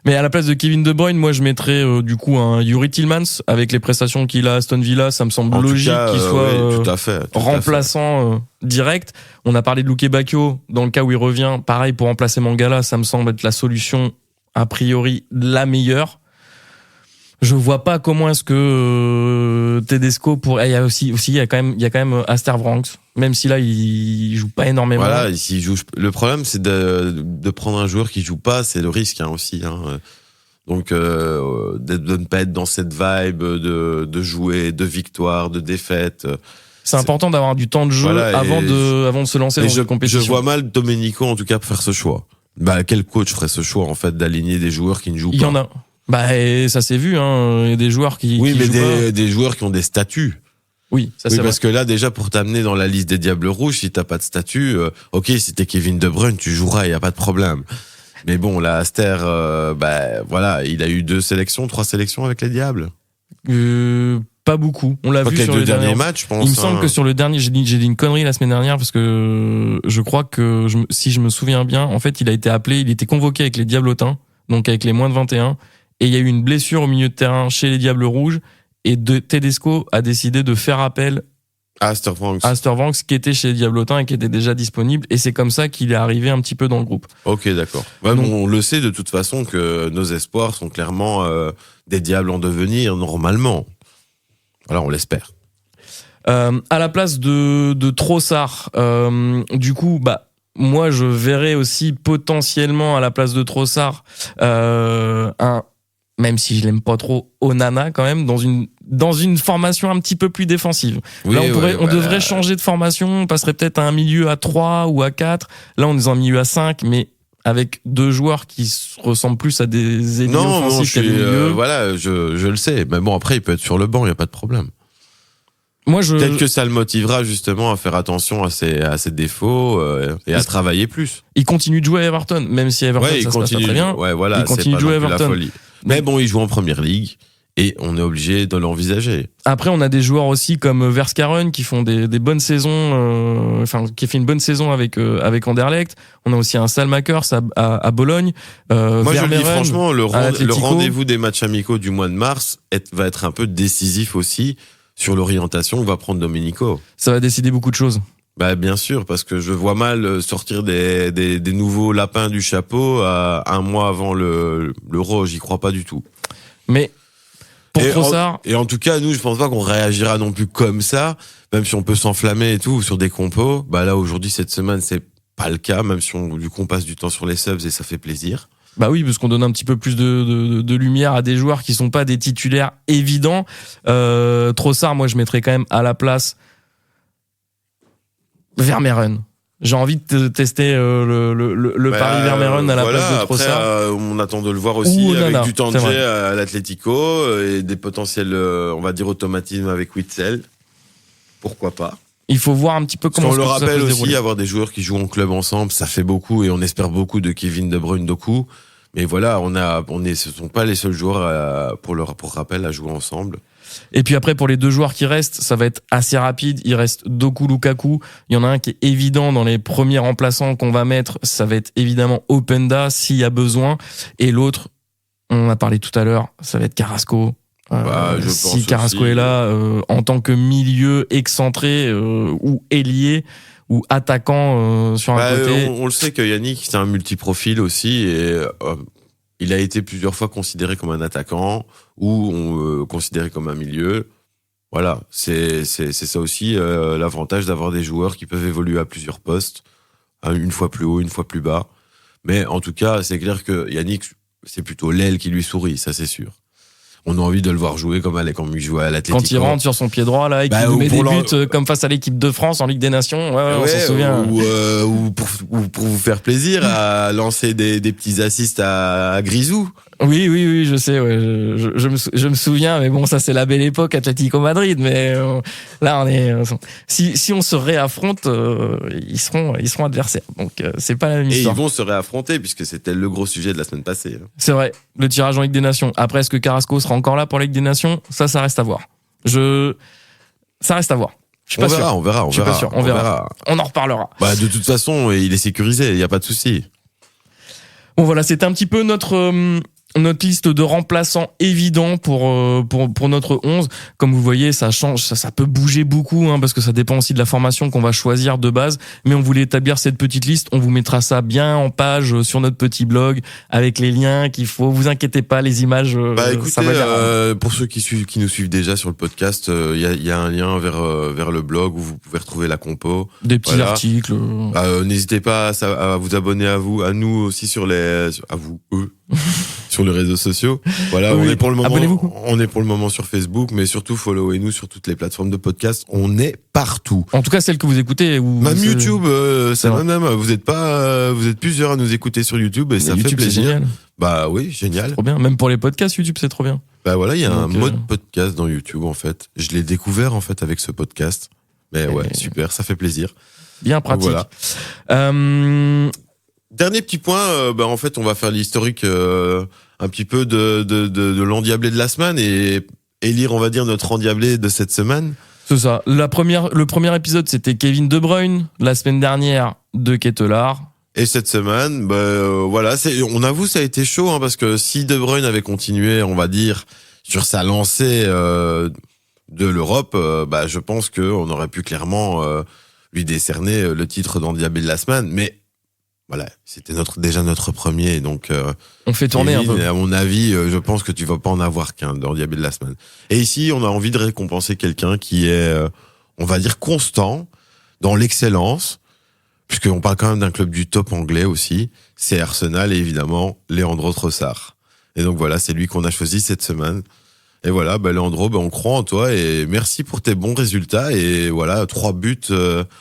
Mais à la place de Kevin De Bruyne, moi je mettrais du coup un Yuri Tillmans avec les prestations qu'il a à Aston Villa. Ça me semble logique qu'il soit tout à fait. remplaçant direct. On a parlé de Lukebake dans le cas où il revient. Pareil pour remplacer Mangala, ça me semble être la solution a priori la meilleure. Je vois pas comment est-ce que Tedesco il y a quand même Astervranks, même si là il joue pas énormément. Voilà, s'il joue, le problème c'est de prendre un joueur qui joue pas, c'est le risque aussi. Hein. Donc de ne pas être dans cette vibe de jouer, de victoire, de défaite. C'est important d'avoir du temps de jeu avant de se lancer dans une compétition. Je vois mal Domenico en tout cas faire ce choix. Quel coach ferait ce choix en fait d'aligner des joueurs qui ne jouent pas? Il y en a. Et ça s'est vu, hein. Il y a des joueurs qui mais jouent pas. Des joueurs qui ont des statuts. Oui, ça c'est vrai. Parce que là, déjà, pour t'amener dans la liste des Diables Rouges, si t'as pas de statut, si t'es Kevin De Bruyne, tu joueras, y a pas de problème. Mais bon, là, Aster, il a eu 3 sélections avec les Diables. Pas beaucoup. On l'a vu sur les 2 derniers matchs, je pense. Il me semble que sur le dernier, j'ai dit une connerie la semaine dernière parce que je crois que si je me souviens bien, en fait, il a été appelé, il était convoqué avec les Diablotins, donc avec les moins de 21. Et il y a eu une blessure au milieu de terrain chez les Diables Rouges. Et Tedesco a décidé de faire appel à Astervranks qui était chez les Diablotins et qui était déjà disponible. Et c'est comme ça qu'il est arrivé un petit peu dans le groupe. Ok, d'accord. On le sait de toute façon que nos espoirs sont clairement des Diables en devenir, normalement. Voilà, on l'espère. À la place de Trossard, du coup, moi je verrais aussi potentiellement à la place de Trossard un même si je l'aime pas trop, Onana quand même, dans une formation un petit peu plus défensive. Oui, Là, on voilà. devrait changer de formation, on passerait peut-être à un milieu à 3 ou à 4. Là, on est dans un milieu à 5, mais avec deux joueurs qui ressemblent plus à des ailiers offensifs qu'à des milieux. Voilà, je le sais. Mais bon, après, il peut être sur le banc, il n'y a pas de problème. Peut-être que ça le motivera justement à faire attention à ses défauts et à travailler plus. Il continue de jouer à Everton, même si Everton ça se passe pas très bien. Ouais, voilà, il continue de jouer à Everton. Mais bon, il joue en première ligue et on est obligé de l'envisager. Après, on a des joueurs aussi comme Verskaren qui font des bonnes saisons, qui fait une bonne saison avec Anderlecht. On a aussi un Salmakers à Bologne. Moi, Vermeeren, je le dis franchement, le Atlético. rendez-vous des matchs amicaux du mois de mars va être un peu décisif aussi sur l'orientation que va prendre Domenico. Ça va décider beaucoup de choses. Bah bien sûr, parce que je vois mal sortir des nouveaux lapins du chapeau à un mois avant l'Euro, j'y crois pas du tout. Mais pour Trossard... Et en tout cas, nous, je pense pas qu'on réagira non plus comme ça, même si on peut s'enflammer et tout sur des compos. Bah là, aujourd'hui, cette semaine, c'est pas le cas, même si on passe du temps sur les subs et ça fait plaisir. Bah oui, parce qu'on donne un petit peu plus de lumière à des joueurs qui sont pas des titulaires évidents. Trossard, moi, je mettrais quand même à la place Vermeeren. J'ai envie de tester le pari Vermeeren à la place de Trossard. Après, on attend de le voir aussi Ou avec Onana, du temps de jeu à l'Atlético et des potentiels, on va dire, automatismes avec Witsel. Pourquoi pas? Il faut voir un petit peu comment on le ça rappelle peut se aussi, dérouler. avoir des joueurs qui jouent en club ensemble, ça fait beaucoup et on espère beaucoup de Kevin De Bruyne Doku. Mais voilà, ce sont pas les seuls joueurs pour rappel à jouer ensemble. Et puis après, pour les deux joueurs qui restent, ça va être assez rapide. Il reste Doku, Lukaku. Il y en a un qui est évident dans les premiers remplaçants qu'on va mettre. Ça va être évidemment Openda s'il y a besoin. Et l'autre, on en a parlé tout à l'heure, ça va être Carrasco. Si Carrasco est là, en tant que milieu excentré ou ailier ou attaquant sur un côté. On le sait que Yannick, c'est un multiprofil aussi et il a été plusieurs fois considéré comme un attaquant ou considéré comme un milieu. Voilà, c'est ça aussi l'avantage d'avoir des joueurs qui peuvent évoluer à plusieurs postes, une fois plus haut, une fois plus bas. Mais en tout cas, c'est clair que Yannick, c'est plutôt l'aile qui lui sourit, ça c'est sûr. On a envie de le voir jouer comme il jouait à l'Atlético. Quand il rentre sur son pied droit là et qu'il nous met des buts comme face à l'équipe de France en Ligue des Nations, on s'en souvient. Ou pour vous faire plaisir à lancer des petits assists à Grisou. Oui, je sais, ouais, je me souviens, mais bon, ça c'est la belle époque Atlético Madrid, mais là on est, si on se réaffronte, ils seront adversaires, donc c'est pas la même histoire. Et ils vont se réaffronter puisque c'était le gros sujet de la semaine passée. C'est vrai, le tirage en Ligue des Nations. Après, est-ce que Carrasco sera encore là pour la Ligue des Nations? Ça reste à voir. Ça reste à voir. Je suis pas sûr. On verra. Je suis pas sûr. On verra. On en reparlera. Bah, de toute façon, il est sécurisé, il y a pas de souci. Bon voilà, c'était un petit peu notre liste de remplaçants évidents pour notre 11. Comme vous voyez, ça change, ça peut bouger beaucoup, parce que ça dépend aussi de la formation qu'on va choisir de base. Mais on voulait établir cette petite liste. On vous mettra ça bien en page sur notre petit blog avec les liens qu'il faut. Vous inquiétez pas, les images. Écoutez, ça va pour ceux qui nous suivent déjà sur le podcast, il y a un lien vers le blog où vous pouvez retrouver la compo. Des petits articles. N'hésitez pas à vous abonner à nous aussi sur les réseaux sociaux. Voilà, oui, on est pour le moment. Abonnez-vous. On est pour le moment sur Facebook, mais surtout followez-nous sur toutes les plateformes de podcast. On est partout. En tout cas, celles que vous écoutez. Même YouTube, vous êtes plusieurs à nous écouter sur YouTube et ça fait plaisir. C'est génial. Bah oui, génial. Trop bien. Même pour les podcasts, YouTube, c'est trop bien. Bah voilà, il y a un mode podcast dans YouTube en fait. Je l'ai découvert en fait avec ce podcast. Mais ouais, super, ça fait plaisir. Bien pratique. Donc, voilà. Dernier petit point, en fait, on va faire l'historique un petit peu de l'endiablé de la semaine et lire, on va dire, notre endiablé de cette semaine. C'est ça. Le premier épisode, c'était Kevin De Bruyne. La semaine dernière, De Ketelaar. Et cette semaine, voilà, on avoue, ça a été chaud, parce que si De Bruyne avait continué, on va dire, sur sa lancée de l'Europe, je pense qu'on aurait pu clairement lui décerner le titre d'endiablé de la semaine. Mais voilà, c'était déjà notre premier, donc on fait tourner Kevin, un peu. À mon avis, je pense que tu vas pas en avoir qu'un d'endiablé de la semaine. Et ici, on a envie de récompenser quelqu'un qui est, on va dire, constant dans l'excellence, puisqu'on parle quand même d'un club du top anglais aussi. C'est Arsenal et évidemment Leandro Trossard. Et donc voilà, c'est lui qu'on a choisi cette semaine. Et voilà, Leandro, on croit en toi et merci pour tes bons résultats. Et voilà, 3 buts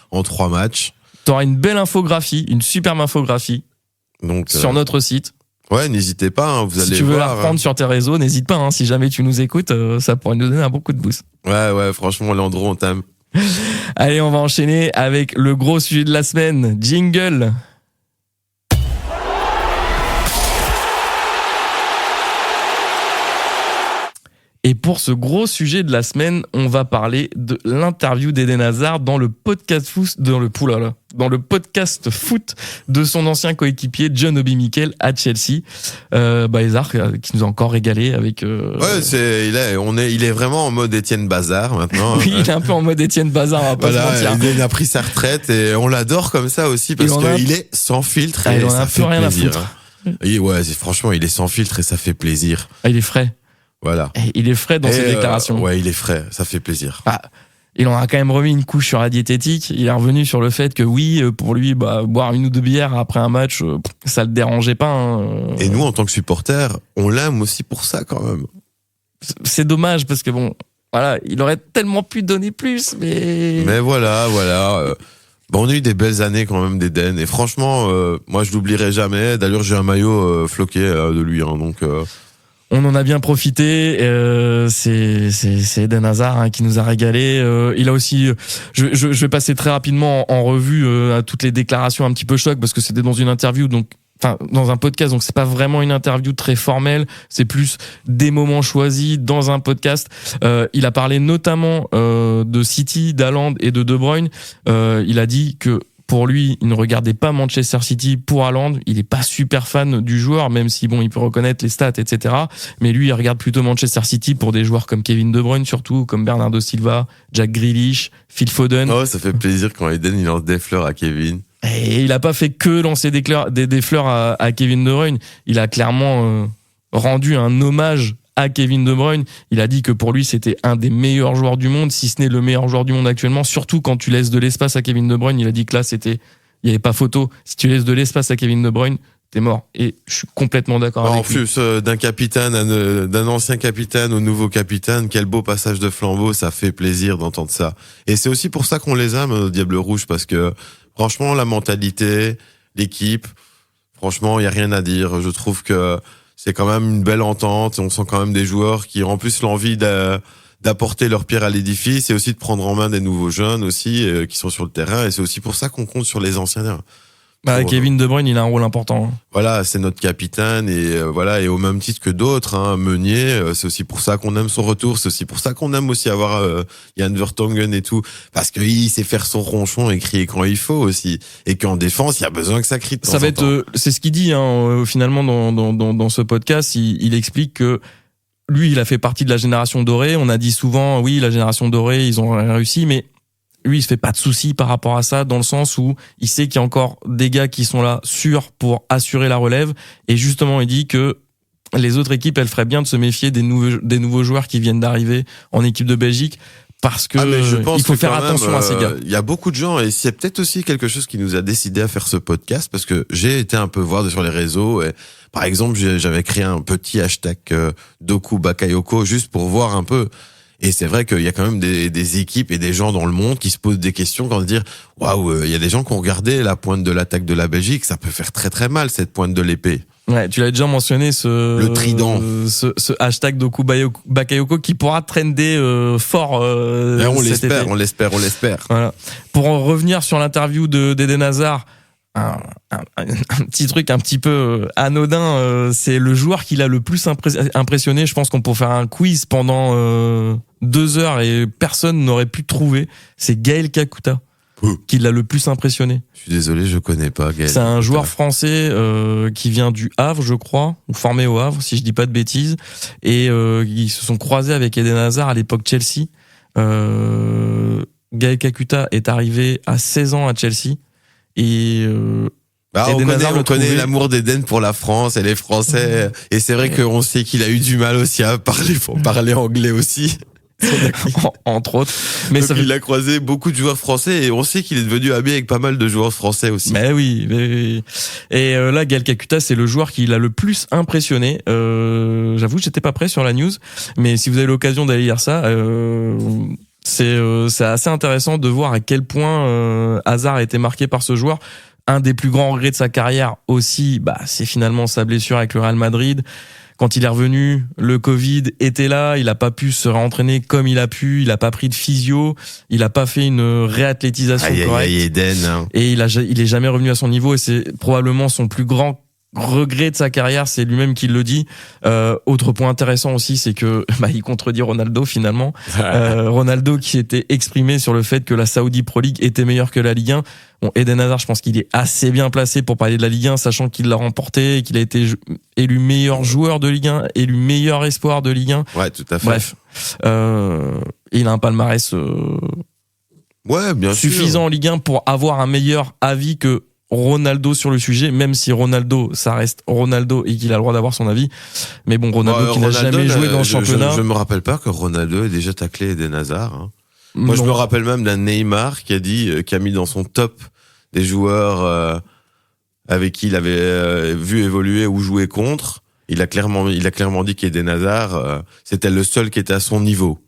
en 3 matchs. T'auras une belle infographie, une superbe infographie Donc, sur notre site. Ouais, n'hésitez pas, hein, vous allez voir. Si tu veux la reprendre sur tes réseaux, n'hésite pas. Hein, si jamais tu nous écoutes, ça pourrait nous donner un bon coup de boost. Ouais, franchement, Leandro, on t'aime. Allez, on va enchaîner avec le gros sujet de la semaine. Jingle. Et pour ce gros sujet de la semaine, on va parler de l'interview d'Eden Hazard dans le podcast foot, dans le podcast foot de son ancien coéquipier John Obi Mikel à Chelsea. Hazard qui nous a encore régalé avec. Ouais, il est vraiment en mode Étienne Bazar maintenant. Oui, il est un peu en mode Étienne Bazar. On va pas se mentir. Il a pris sa retraite et on l'adore comme ça aussi parce qu'il est sans filtre et ça fait plaisir. Franchement, il est sans filtre et ça fait plaisir. Il est frais. Voilà. Il est frais dans ses déclarations. Ouais, il est frais, ça fait plaisir. Il en a quand même remis une couche sur la diététique. Il est revenu sur le fait que oui, pour lui, boire 1 ou 2 bières après un match, ça le dérangeait pas. Hein. Et nous, en tant que supporters, on l'aime aussi pour ça quand même. C'est dommage parce que voilà, il aurait tellement pu donner plus, mais. Mais voilà. On a eu des belles années quand même d'Eden et franchement, moi je l'oublierai jamais. D'ailleurs, j'ai un maillot floqué de lui, hein, donc. On en a bien profité. C'est Eden Hazard qui nous a régalé. Il a aussi. Je vais passer très rapidement en revue à toutes les déclarations un petit peu choc parce que c'était dans une interview, dans un podcast, donc c'est pas vraiment une interview très formelle. C'est plus des moments choisis dans un podcast. Il a parlé notamment de City, d'Haaland et de De Bruyne. Il a dit que pour lui, il ne regardait pas Manchester City pour Haaland. Il est pas super fan du joueur, même si il peut reconnaître les stats, etc. Mais lui, il regarde plutôt Manchester City pour des joueurs comme Kevin De Bruyne, surtout, comme Bernardo Silva, Jack Grealish, Phil Foden. Oh, ça fait plaisir quand Eden, il lance des fleurs à Kevin. Et il a pas fait que lancer des fleurs à Kevin De Bruyne. Il a clairement rendu un hommage à Kevin De Bruyne. Il a dit que pour lui, c'était un des meilleurs joueurs du monde, si ce n'est le meilleur joueur du monde actuellement, surtout quand tu laisses de l'espace à Kevin De Bruyne. Il a dit que là, il n'y avait pas photo. Si tu laisses de l'espace à Kevin De Bruyne, t'es mort. Et je suis complètement d'accord avec lui. En plus, d'un ancien capitaine au nouveau capitaine, quel beau passage de flambeau, ça fait plaisir d'entendre ça. Et c'est aussi pour ça qu'on les aime, Diable Rouge, parce que franchement, la mentalité, l'équipe, franchement, il n'y a rien à dire. Je trouve que c'est quand même une belle entente. On sent quand même des joueurs qui ont en plus l'envie d'apporter leur pierre à l'édifice et aussi de prendre en main des nouveaux jeunes aussi qui sont sur le terrain. Et c'est aussi pour ça qu'on compte sur les anciens. Kevin De Bruyne, il a un rôle important. Voilà, c'est notre capitaine et et au même titre que d'autres, Meunier, c'est aussi pour ça qu'on aime son retour, c'est aussi pour ça qu'on aime aussi avoir Jan Vertonghen et tout, parce qu'il sait faire son ronchon et crier quand il faut aussi, et qu'en défense, il y a besoin que ça crie de temps en temps. C'est ce qu'il dit finalement dans ce podcast, il explique que lui, il a fait partie de la génération dorée. On a dit souvent, oui, la génération dorée, ils ont réussi, mais lui, il se fait pas de soucis par rapport à ça, dans le sens où il sait qu'il y a encore des gars qui sont là, sûrs, pour assurer la relève. Et justement, il dit que les autres équipes, elles feraient bien de se méfier des nouveaux joueurs qui viennent d'arriver en équipe de Belgique, parce que il faut faire attention à ces gars. Il y a beaucoup de gens, et c'est peut-être aussi quelque chose qui nous a décidé à faire ce podcast, parce que j'ai été un peu voir sur les réseaux, et par exemple, j'avais créé un petit hashtag Doku Bakayoko, juste pour voir un peu. Et c'est vrai qu'il y a quand même des équipes et des gens dans le monde qui se posent des questions quand dire waouh, il y a des gens qui ont regardé la pointe de l'attaque de la Belgique, ça peut faire très très mal cette pointe de l'épée. Ouais, tu l'as déjà mentionné le trident, ce hashtag Doku Bakayoko qui pourra trender fort. On l'espère. Voilà. Pour en revenir sur l'interview d'Eden Hazard, un petit truc un petit peu anodin, c'est le joueur qui l'a le plus impressionné. Je pense qu'on peut faire un quiz pendant 2 heures et personne n'aurait pu trouver. C'est Gaël Kakuta qui l'a le plus impressionné. Je suis désolé, je connais pas Gaël. C'est un joueur français qui vient du Havre, je crois, ou formé au Havre, si je dis pas de bêtises, et ils se sont croisés avec Eden Hazard à l'époque Chelsea. Gaël Kakuta est arrivé à 16 ans à Chelsea. Et on connaît l'amour d'Eden pour la France et les Français. Et c'est vrai qu'on sait qu'il a eu du mal aussi à parler anglais aussi. entre autres. Mais Donc ça fait... il a croisé beaucoup de joueurs français et on sait qu'il est devenu ami avec pas mal de joueurs français aussi. Mais oui. Et là, Gaël Kakuta, c'est le joueur qui l'a le plus impressionné. J'avoue, j'étais pas prêt sur la news, mais si vous avez l'occasion d'aller lire ça, c'est assez intéressant de voir à quel point Hazard a été marqué par ce joueur. Un des plus grands regrets de sa carrière aussi, c'est finalement sa blessure avec le Real Madrid. Quand il est revenu, le Covid était là, il a pas pu se réentraîner comme il a pu, il a pas pris de physio, il a pas fait une réathlétisation correcte. Eden, hein. Et il est jamais revenu à son niveau et c'est probablement son plus grand regret de sa carrière, c'est lui-même qui le dit. Autre point intéressant aussi, c'est que il contredit Ronaldo finalement. Ronaldo qui s'était exprimé sur le fait que la Saudi Pro League était meilleure que la Ligue 1. Bon, Eden Hazard, je pense qu'il est assez bien placé pour parler de la Ligue 1, sachant qu'il l'a remporté, qu'il a été élu meilleur joueur de Ligue 1, élu meilleur espoir de Ligue 1. Ouais, tout à fait. Bref, il a un palmarès bien suffisant sûr. en Ligue 1 pour avoir un meilleur avis que Ronaldo sur le sujet, même si Ronaldo, ça reste Ronaldo et qu'il a le droit d'avoir son avis. Mais bon, Ronaldo qui n'a jamais joué dans le championnat. Je me rappelle pas que Ronaldo ait déjà taclé Eden Hazard. Hein. Moi, Non. je me rappelle même d'un Neymar qui a mis dans son top des joueurs avec qui il avait vu évoluer ou jouer contre. Il a clairement dit qu'Eden Hazard, c'était le seul qui était à son niveau.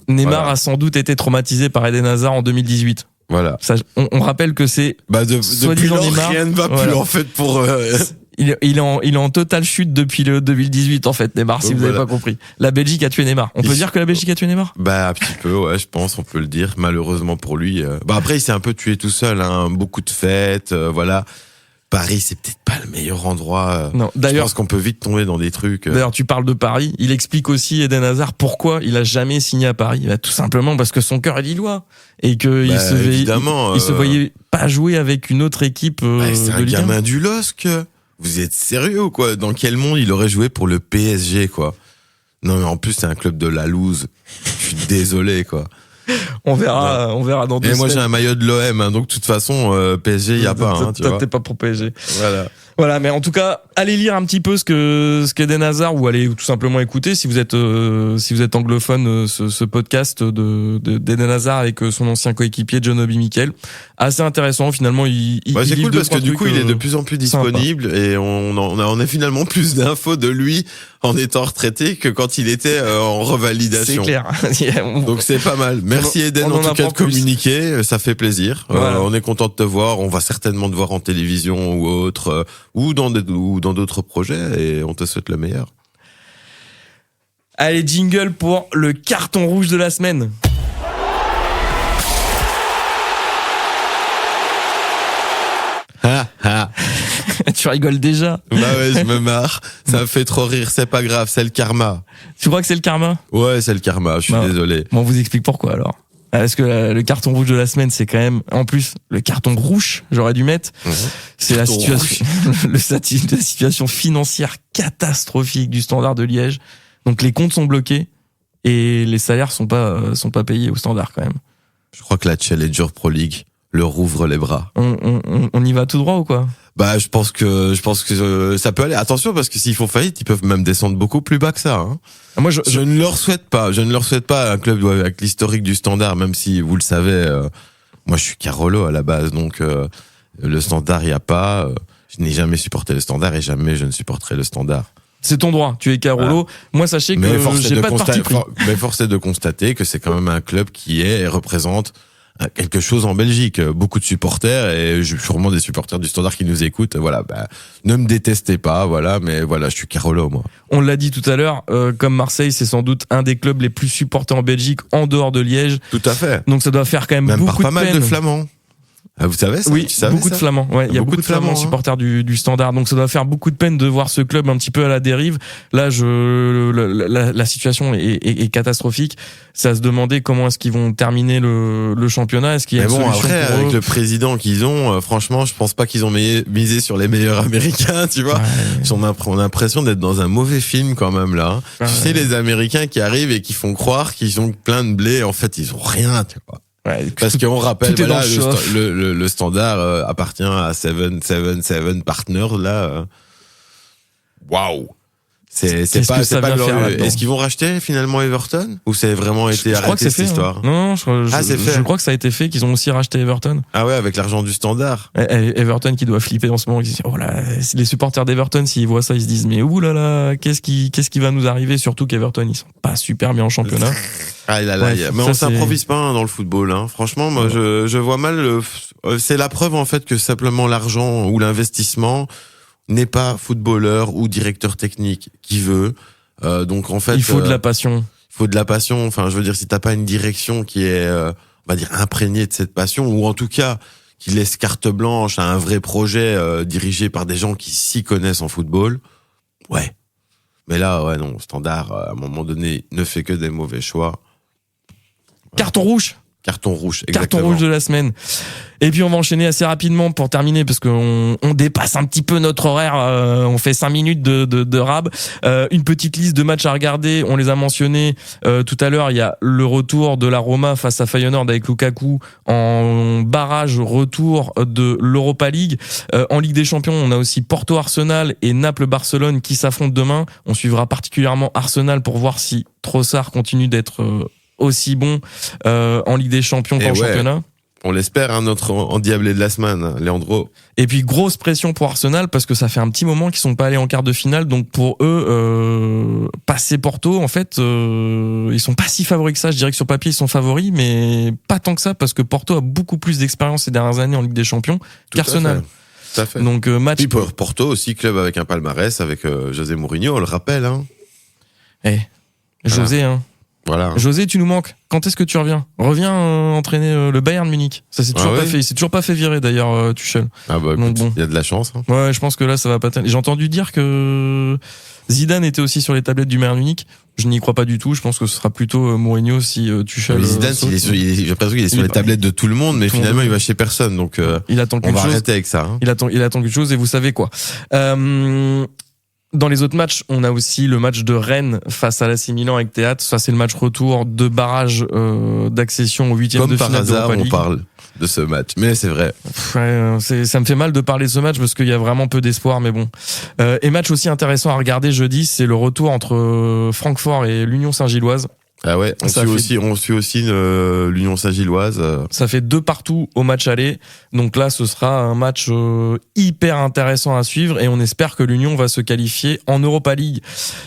Neymar Voilà. a sans doute été traumatisé par Eden Hazard en 2018. Voilà. Ça, on rappelle que c'est Depuis Soi-disant lors, Neymar, rien ne va plus voilà. en fait pour. il est en totale chute depuis le 2018 en fait, Neymar, si Donc vous n'avez voilà. pas compris. La Belgique a tué Neymar. On peut dire que la Belgique a tué Neymar? Un petit peu, ouais, je pense, on peut le dire. Malheureusement pour lui. Après, il s'est un peu tué tout seul. Hein. Beaucoup de fêtes, voilà. Paris, c'est peut-être pas le meilleur endroit. Non, Je d'ailleurs, pense qu'on peut vite tomber dans des trucs. D'ailleurs, tu parles de Paris. Il explique aussi, Eden Hazard, pourquoi il a jamais signé à Paris. Tout simplement parce que son cœur est lillois. Et qu'il évidemment, il se voyait pas jouer avec une autre équipe c'est de un Ligue 1. gamin du LOSC. Vous êtes sérieux ou quoi? Dans quel monde il aurait joué pour le PSG, quoi? Non, mais en plus, c'est un club de la loose. Je suis désolé, quoi. On verra dans 2 Et moi, j'ai semaines. un maillot de l'OM, hein, donc de toute façon, PSG, il y a pas, hein, tu vois. T'es pas pour PSG. Voilà. Voilà, mais en tout cas, allez lire un petit peu ce qu'Eden Hazard, ou allez tout simplement écouter si vous êtes anglophone, ce podcast d'Eden Hazard avec son ancien coéquipier John Obi Mikel. Assez intéressant finalement. C'est livre cool deux, parce que trois du coup, trucs, il est de plus en plus disponible et on a finalement plus d'infos de lui en étant retraité que quand il était en revalidation. C'est clair. Donc c'est pas mal. Merci Eden on en tout cas apprend de plus. communiquer, ça fait plaisir. Voilà. On est content de te voir, on va certainement te voir en télévision ou autre, ou dans d'autres projets et on te souhaite le meilleur. Allez, jingle pour le carton rouge de la semaine. Tu rigoles déjà. Bah ouais, je me marre. Ça me fait trop rire, c'est pas grave, c'est le karma. Tu crois que c'est le karma? Ouais, c'est le karma, je suis Non. désolé. Bon, on vous explique pourquoi alors. Parce que le carton rouge de la semaine, c'est quand même, en plus, le carton rouge, j'aurais dû mettre, c'est la Carton situation, la situation financière catastrophique du Standard de Liège. Donc les comptes sont bloqués et les salaires sont pas payés au Standard quand même. Je crois que la Challenger Pro League leur ouvre les bras. On y va tout droit ou quoi? Je pense que ça peut aller. Attention parce que s'ils font faillite, ils peuvent même descendre beaucoup plus bas que ça. Hein. Moi, Je ne leur souhaite pas. Je ne leur souhaite pas un club avec l'historique du Standard, même si vous le savez. Moi, je suis Carolo à la base, donc le Standard, il y a pas. Je n'ai jamais supporté le Standard et jamais je ne supporterai le Standard. c'est ton droit. Tu es Carolo. Voilà. Moi, sachez que j'ai pas de parti pris. Mais force est de constater que c'est quand même un club qui est et représente quelque chose en Belgique. Beaucoup de supporters et sûrement des supporters du Standard qui nous écoutent. Voilà, ne me détestez pas, voilà, mais voilà, je suis Carolo, moi. On l'a dit tout à l'heure, comme Marseille, c'est sans doute un des clubs les plus supportés en Belgique, en dehors de Liège. Tout à fait. Donc ça doit faire quand même Même beaucoup par pas de peine. mal de Flamands. Ah, vous savez ça? Oui, Tu savais beaucoup ça de Flamands. Ouais, il y a beaucoup de Flamands hein. supporters du Standard. Donc ça doit faire beaucoup de peine de voir ce club un petit peu à la dérive. Là, la situation est catastrophique. C'est à se demander comment est-ce qu'ils vont terminer le championnat. Est-ce qu'il y a Mais une bon, solution après, pour avec eux le président qu'ils ont, franchement, je pense pas qu'ils ont misé sur les meilleurs Américains, tu vois. Ouais. On a l'impression d'être dans un mauvais film quand même, là. Hein. Ouais. Tu sais, les Américains qui arrivent et qui font croire qu'ils ont plein de blé, en fait, ils ont rien, tu vois. Ouais, Parce qu'on rappelle, tout est voilà, dans le chauffe. le Standard appartient à 777 Partners, là. Waouh! Qu'est-ce que ça vient faire là-dedans ? Est-ce qu'ils vont racheter finalement Everton ou c'est vraiment été Je crois que arrêté c'est cette fait. histoire? Non, c'est fait. Je crois que ça a été fait, qu'ils ont aussi racheté Everton. Ah ouais, avec l'argent du Standard. Everton qui doit flipper en ce moment. Ils disent, oh là, les supporters d'Everton, s'ils voient ça, ils se disent, mais oulala, qu'est-ce qui va nous arriver? Surtout qu'Everton, ils sont pas super bien en championnat. Ah là là, Bref, mais ça, on s'improvise pas dans le football. Hein. Franchement, moi, je vois mal. C'est la preuve en fait que simplement l'argent ou l'investissement n'est pas footballeur ou directeur technique qui veut. Donc en fait, il faut de la passion. Il faut de la passion. Enfin, je veux dire, si t'as pas une direction qui est, on va dire, imprégnée de cette passion, ou en tout cas qui laisse carte blanche à un vrai projet dirigé par des gens qui s'y connaissent en football, ouais. Mais là, ouais, non, Standard, à un moment donné, ne fait que des mauvais choix. Carton rouge. Carton rouge, exactement. Carton rouge de la semaine. Et puis on va enchaîner assez rapidement pour terminer parce qu'on dépasse un petit peu notre horaire. On fait 5 minutes de rab. Une petite liste de matchs à regarder. On les a mentionnés tout à l'heure. Il y a le retour de la Roma face à Feyenoord avec Lukaku en barrage retour de l'Europa League. En Ligue des Champions, on a aussi Porto Arsenal et Naples Barcelone qui s'affrontent demain. On suivra particulièrement Arsenal pour voir si Trossard continue d'être aussi bon en Ligue des Champions qu'en championnat. On l'espère, hein, notre endiablé de la semaine, Leandro. Et puis grosse pression pour Arsenal parce que ça fait un petit moment qu'ils sont pas allés en quart de finale, donc pour eux passer Porto, en fait ils sont pas si favoris que ça. Je dirais que sur papier ils sont favoris, mais pas tant que ça parce que Porto a beaucoup plus d'expérience ces dernières années en Ligue des Champions qu'Arsenal. Tout à fait. Donc match. Puis pour Porto aussi, club avec un palmarès avec José Mourinho, on le rappelle. Hein. José, hein. Voilà. José, tu nous manques. Quand est-ce que tu reviens ? Reviens entraîner le Bayern Munich. Ça c'est toujours pas fait. Il s'est toujours pas fait virer d'ailleurs, Tuchel. Ah bah écoute, bon. Il y a de la chance. Hein. Ouais, je pense que là ça va pas. J'ai entendu dire que Zidane était aussi sur les tablettes du Bayern Munich. Je n'y crois pas du tout. Je pense que ce sera plutôt Mourinho si Tuchel. Zidane, j'ai l'impression qu'il est sur les tablettes de tout le monde, mais finalement il va chez personne. Donc il attend quelque chose. On va arrêter avec ça. Hein. Il attend quelque chose et vous savez quoi. Dans les autres matchs, on a aussi le match de Rennes face à l'AC Milan avec Théâtre. Ça, c'est le match retour de barrage d'accession au 8e de finale d'Europa League. Comme par hasard, on parle de ce match. Mais c'est vrai. Ouais, ça me fait mal de parler de ce match parce qu'il y a vraiment peu d'espoir, mais bon. Et match aussi intéressant à regarder jeudi, c'est le retour entre Francfort et l'Union Saint-Gilloise. Ah ouais, on suit aussi l'Union Saint-Gilloise. Ça fait 2-2 au match aller. Donc là, ce sera un match hyper intéressant à suivre et on espère que l'Union va se qualifier en Europa League.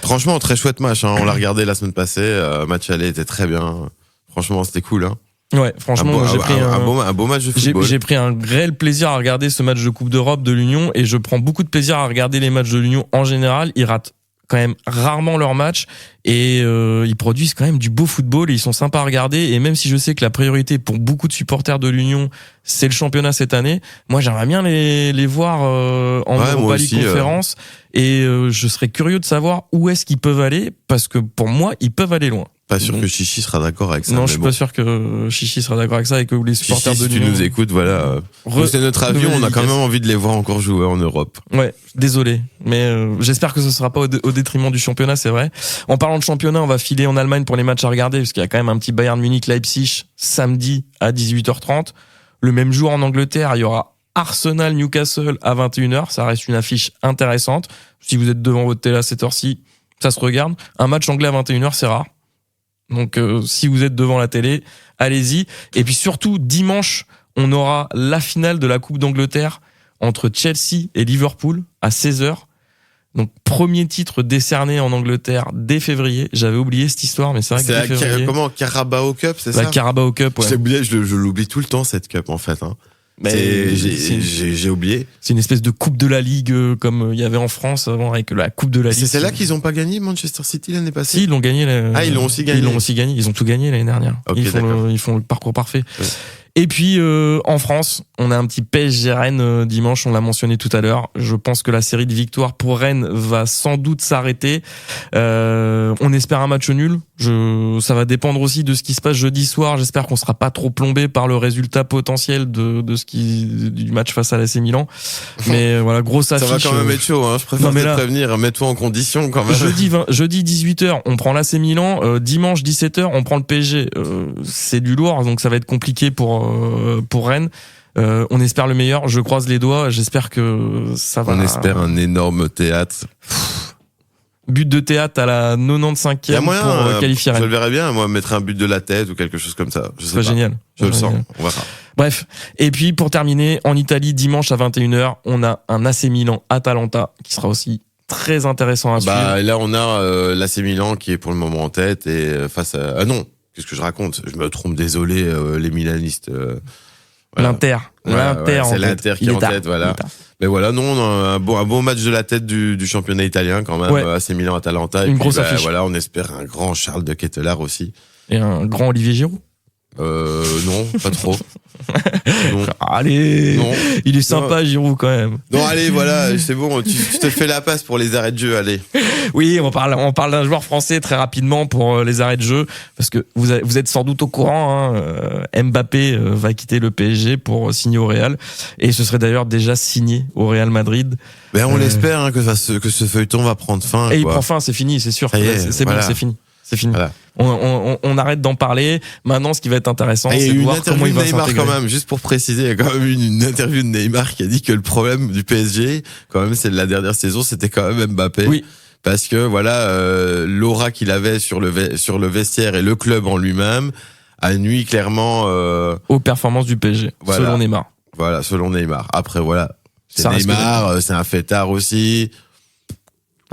Franchement, très chouette match. Hein. On l'a regardé la semaine passée. Match aller était très bien. Franchement, c'était cool. Hein. Ouais, franchement, j'ai pris un beau match de football. J'ai pris un réel plaisir à regarder ce match de Coupe d'Europe de l'Union et je prends beaucoup de plaisir à regarder les matchs de l'Union en général. Ils ratent quand même rarement leur match et ils produisent quand même du beau football et ils sont sympas à regarder. Et même si je sais que la priorité pour beaucoup de supporters de l'Union c'est le championnat cette année, moi j'aimerais bien les voir en Europa League Conférence et je serais curieux de savoir où est-ce qu'ils peuvent aller parce que pour moi ils peuvent aller loin. Pas sûr que Chichi sera d'accord avec ça. Non, je suis pas sûr que Chichi sera d'accord avec ça et que les supporters Chichi, de si tu nous écoutes, voilà. C'est notre avis, on a quand même envie de les voir encore jouer en Europe. Ouais, désolé. Mais j'espère que ce sera pas au détriment du championnat, c'est vrai. En parlant de championnat, on va filer en Allemagne pour les matchs à regarder, parce qu'il y a quand même un petit Bayern Munich-Leipzig samedi à 18h30. Le même jour en Angleterre, il y aura Arsenal-Newcastle à 21h. Ça reste une affiche intéressante. Si vous êtes devant votre télé à cette heure-ci, ça se regarde. Un match anglais à 21h, c'est rare. Donc si vous êtes devant la télé, allez-y. Et puis surtout, dimanche, on aura la finale de la Coupe d'Angleterre entre Chelsea et Liverpool à 16h. Donc premier titre décerné en Angleterre dès février. J'avais oublié cette histoire, mais c'est vrai que dès février. Comment Carabao Cup, c'est ça ? La Carabao Cup, ouais. Je l'oublie tout le temps cette cup en fait. Hein. J'ai oublié. C'est une espèce de coupe de la Ligue comme il y avait en France avant avec la coupe de la Ligue. C'est celle-là qu'ils ont pas gagné Manchester City l'année passée. Si, ils l'ont gagné. Ils l'ont aussi gagné. Ils ont tout gagné l'année dernière. Okay, ils font le parcours parfait. Ouais. Et puis en France, on a un petit PSG Rennes dimanche, on l'a mentionné tout à l'heure. Je pense que la série de victoires pour Rennes va sans doute s'arrêter. On espère un match nul. Ça va dépendre aussi de ce qui se passe jeudi soir. J'espère qu'on sera pas trop plombé par le résultat potentiel du match face à l'AC Milan. Mais voilà, grosse affiche. Ça va quand même être chaud. Hein. Je préfère te prévenir. Mets-toi en condition quand même. Jeudi 18h, on prend l'AC Milan. Dimanche 17h, on prend le PSG. C'est du lourd, donc ça va être compliqué pour Rennes. On espère le meilleur. Je croise les doigts. J'espère que ça va. On espère un énorme théâtre. But de théâtre à la 95e Il y a moyen, pour qualifier je le Rennes. verrais bien, moi, mettre un but de la tête ou quelque chose comme ça. Je sais C'est pas. génial. Je le sens, Génial. on verra. Bref. Et puis, pour terminer, en Italie, dimanche à 21h, on a un AC Milan-Atalanta qui sera aussi très intéressant à suivre. Bah, là, on a l'AC Milan qui est pour le moment en tête et face à... Ah non, qu'est-ce que je raconte? Je me trompe, désolé, les Milanistes. Voilà. L'Inter. Ouais, L'Inter ouais, c'est en tête. l'Inter qui est en tête, voilà. Mais voilà, non, on a un bon match de la tête du championnat italien quand même, Ouais. AC Milan-Atalanta. Une grosse affiche. Voilà, on espère un grand Charles de Ketelaere aussi. Et un grand Olivier Giroud. Non, pas trop. Non. Allez, Non. il est sympa, Giroud, quand même. Non, allez, voilà, c'est bon, tu te fais la passe pour les arrêts de jeu, allez. Oui, on parle d'un joueur français très rapidement pour les arrêts de jeu, parce que vous êtes sans doute au courant, Mbappé va quitter le PSG pour signer au Real, et ce serait d'ailleurs déjà signé au Real Madrid. Ben, on l'espère, hein, que ce feuilleton va prendre fin. Et il quoi. prend fin, c'est fini, c'est sûr. Ça y est, C'est voilà. bon, c'est fini. C'est fini. Voilà. On arrête d'en parler. Maintenant, ce qui va être intéressant, Et il y c'est a de eu une voir comment interview il de va Neymar s'intégrer. quand même, juste pour préciser, il y a quand même eu une interview de Neymar qui a dit que le problème du PSG, quand même, c'est de la dernière saison, c'était quand même Mbappé. Oui. Parce que voilà, l'aura qu'il avait sur le vestiaire et le club en lui-même a nuit clairement, Aux performances du PSG, Voilà. selon Neymar. voilà, selon Neymar. Après voilà, c'est Ça reste Neymar, c'est un fêtard aussi.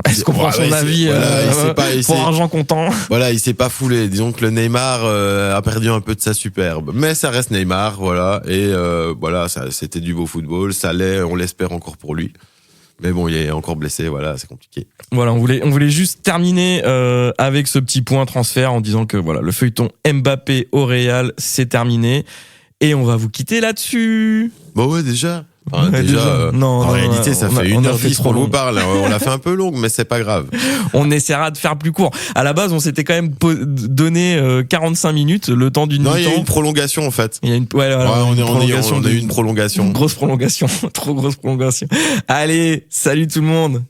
Est-ce qu'on prend Ouais, son ouais, avis voilà, il sait pas, pour argent comptant? Voilà, il s'est pas foulé. Disons que le Neymar a perdu un peu de sa superbe, mais ça reste Neymar, voilà. Et voilà, ça, c'était du beau football. Ça l'est, on l'espère encore pour lui. Mais bon, il est encore blessé, voilà, c'est compliqué. Voilà, on voulait juste terminer avec ce petit point transfert en disant que voilà, le feuilleton Mbappé au Real, c'est terminé. Et on va vous quitter là-dessus. Bon ouais, déjà. Enfin, Ouais, déjà. Non, en non, réalité, non, ça on a- fait on a 1h10 fait trop qu'on vous long. parle. On l'a fait un peu longue, mais c'est pas grave. On essaiera de faire plus court. À la base, on s'était quand même donné 45 minutes, le temps d'une Non, il y a eu mi-temps. une prolongation en fait. Il y a une, voilà, Ouais, on prolongation a eu une prolongation. Une grosse prolongation. Trop grosse prolongation. Allez, salut tout le monde.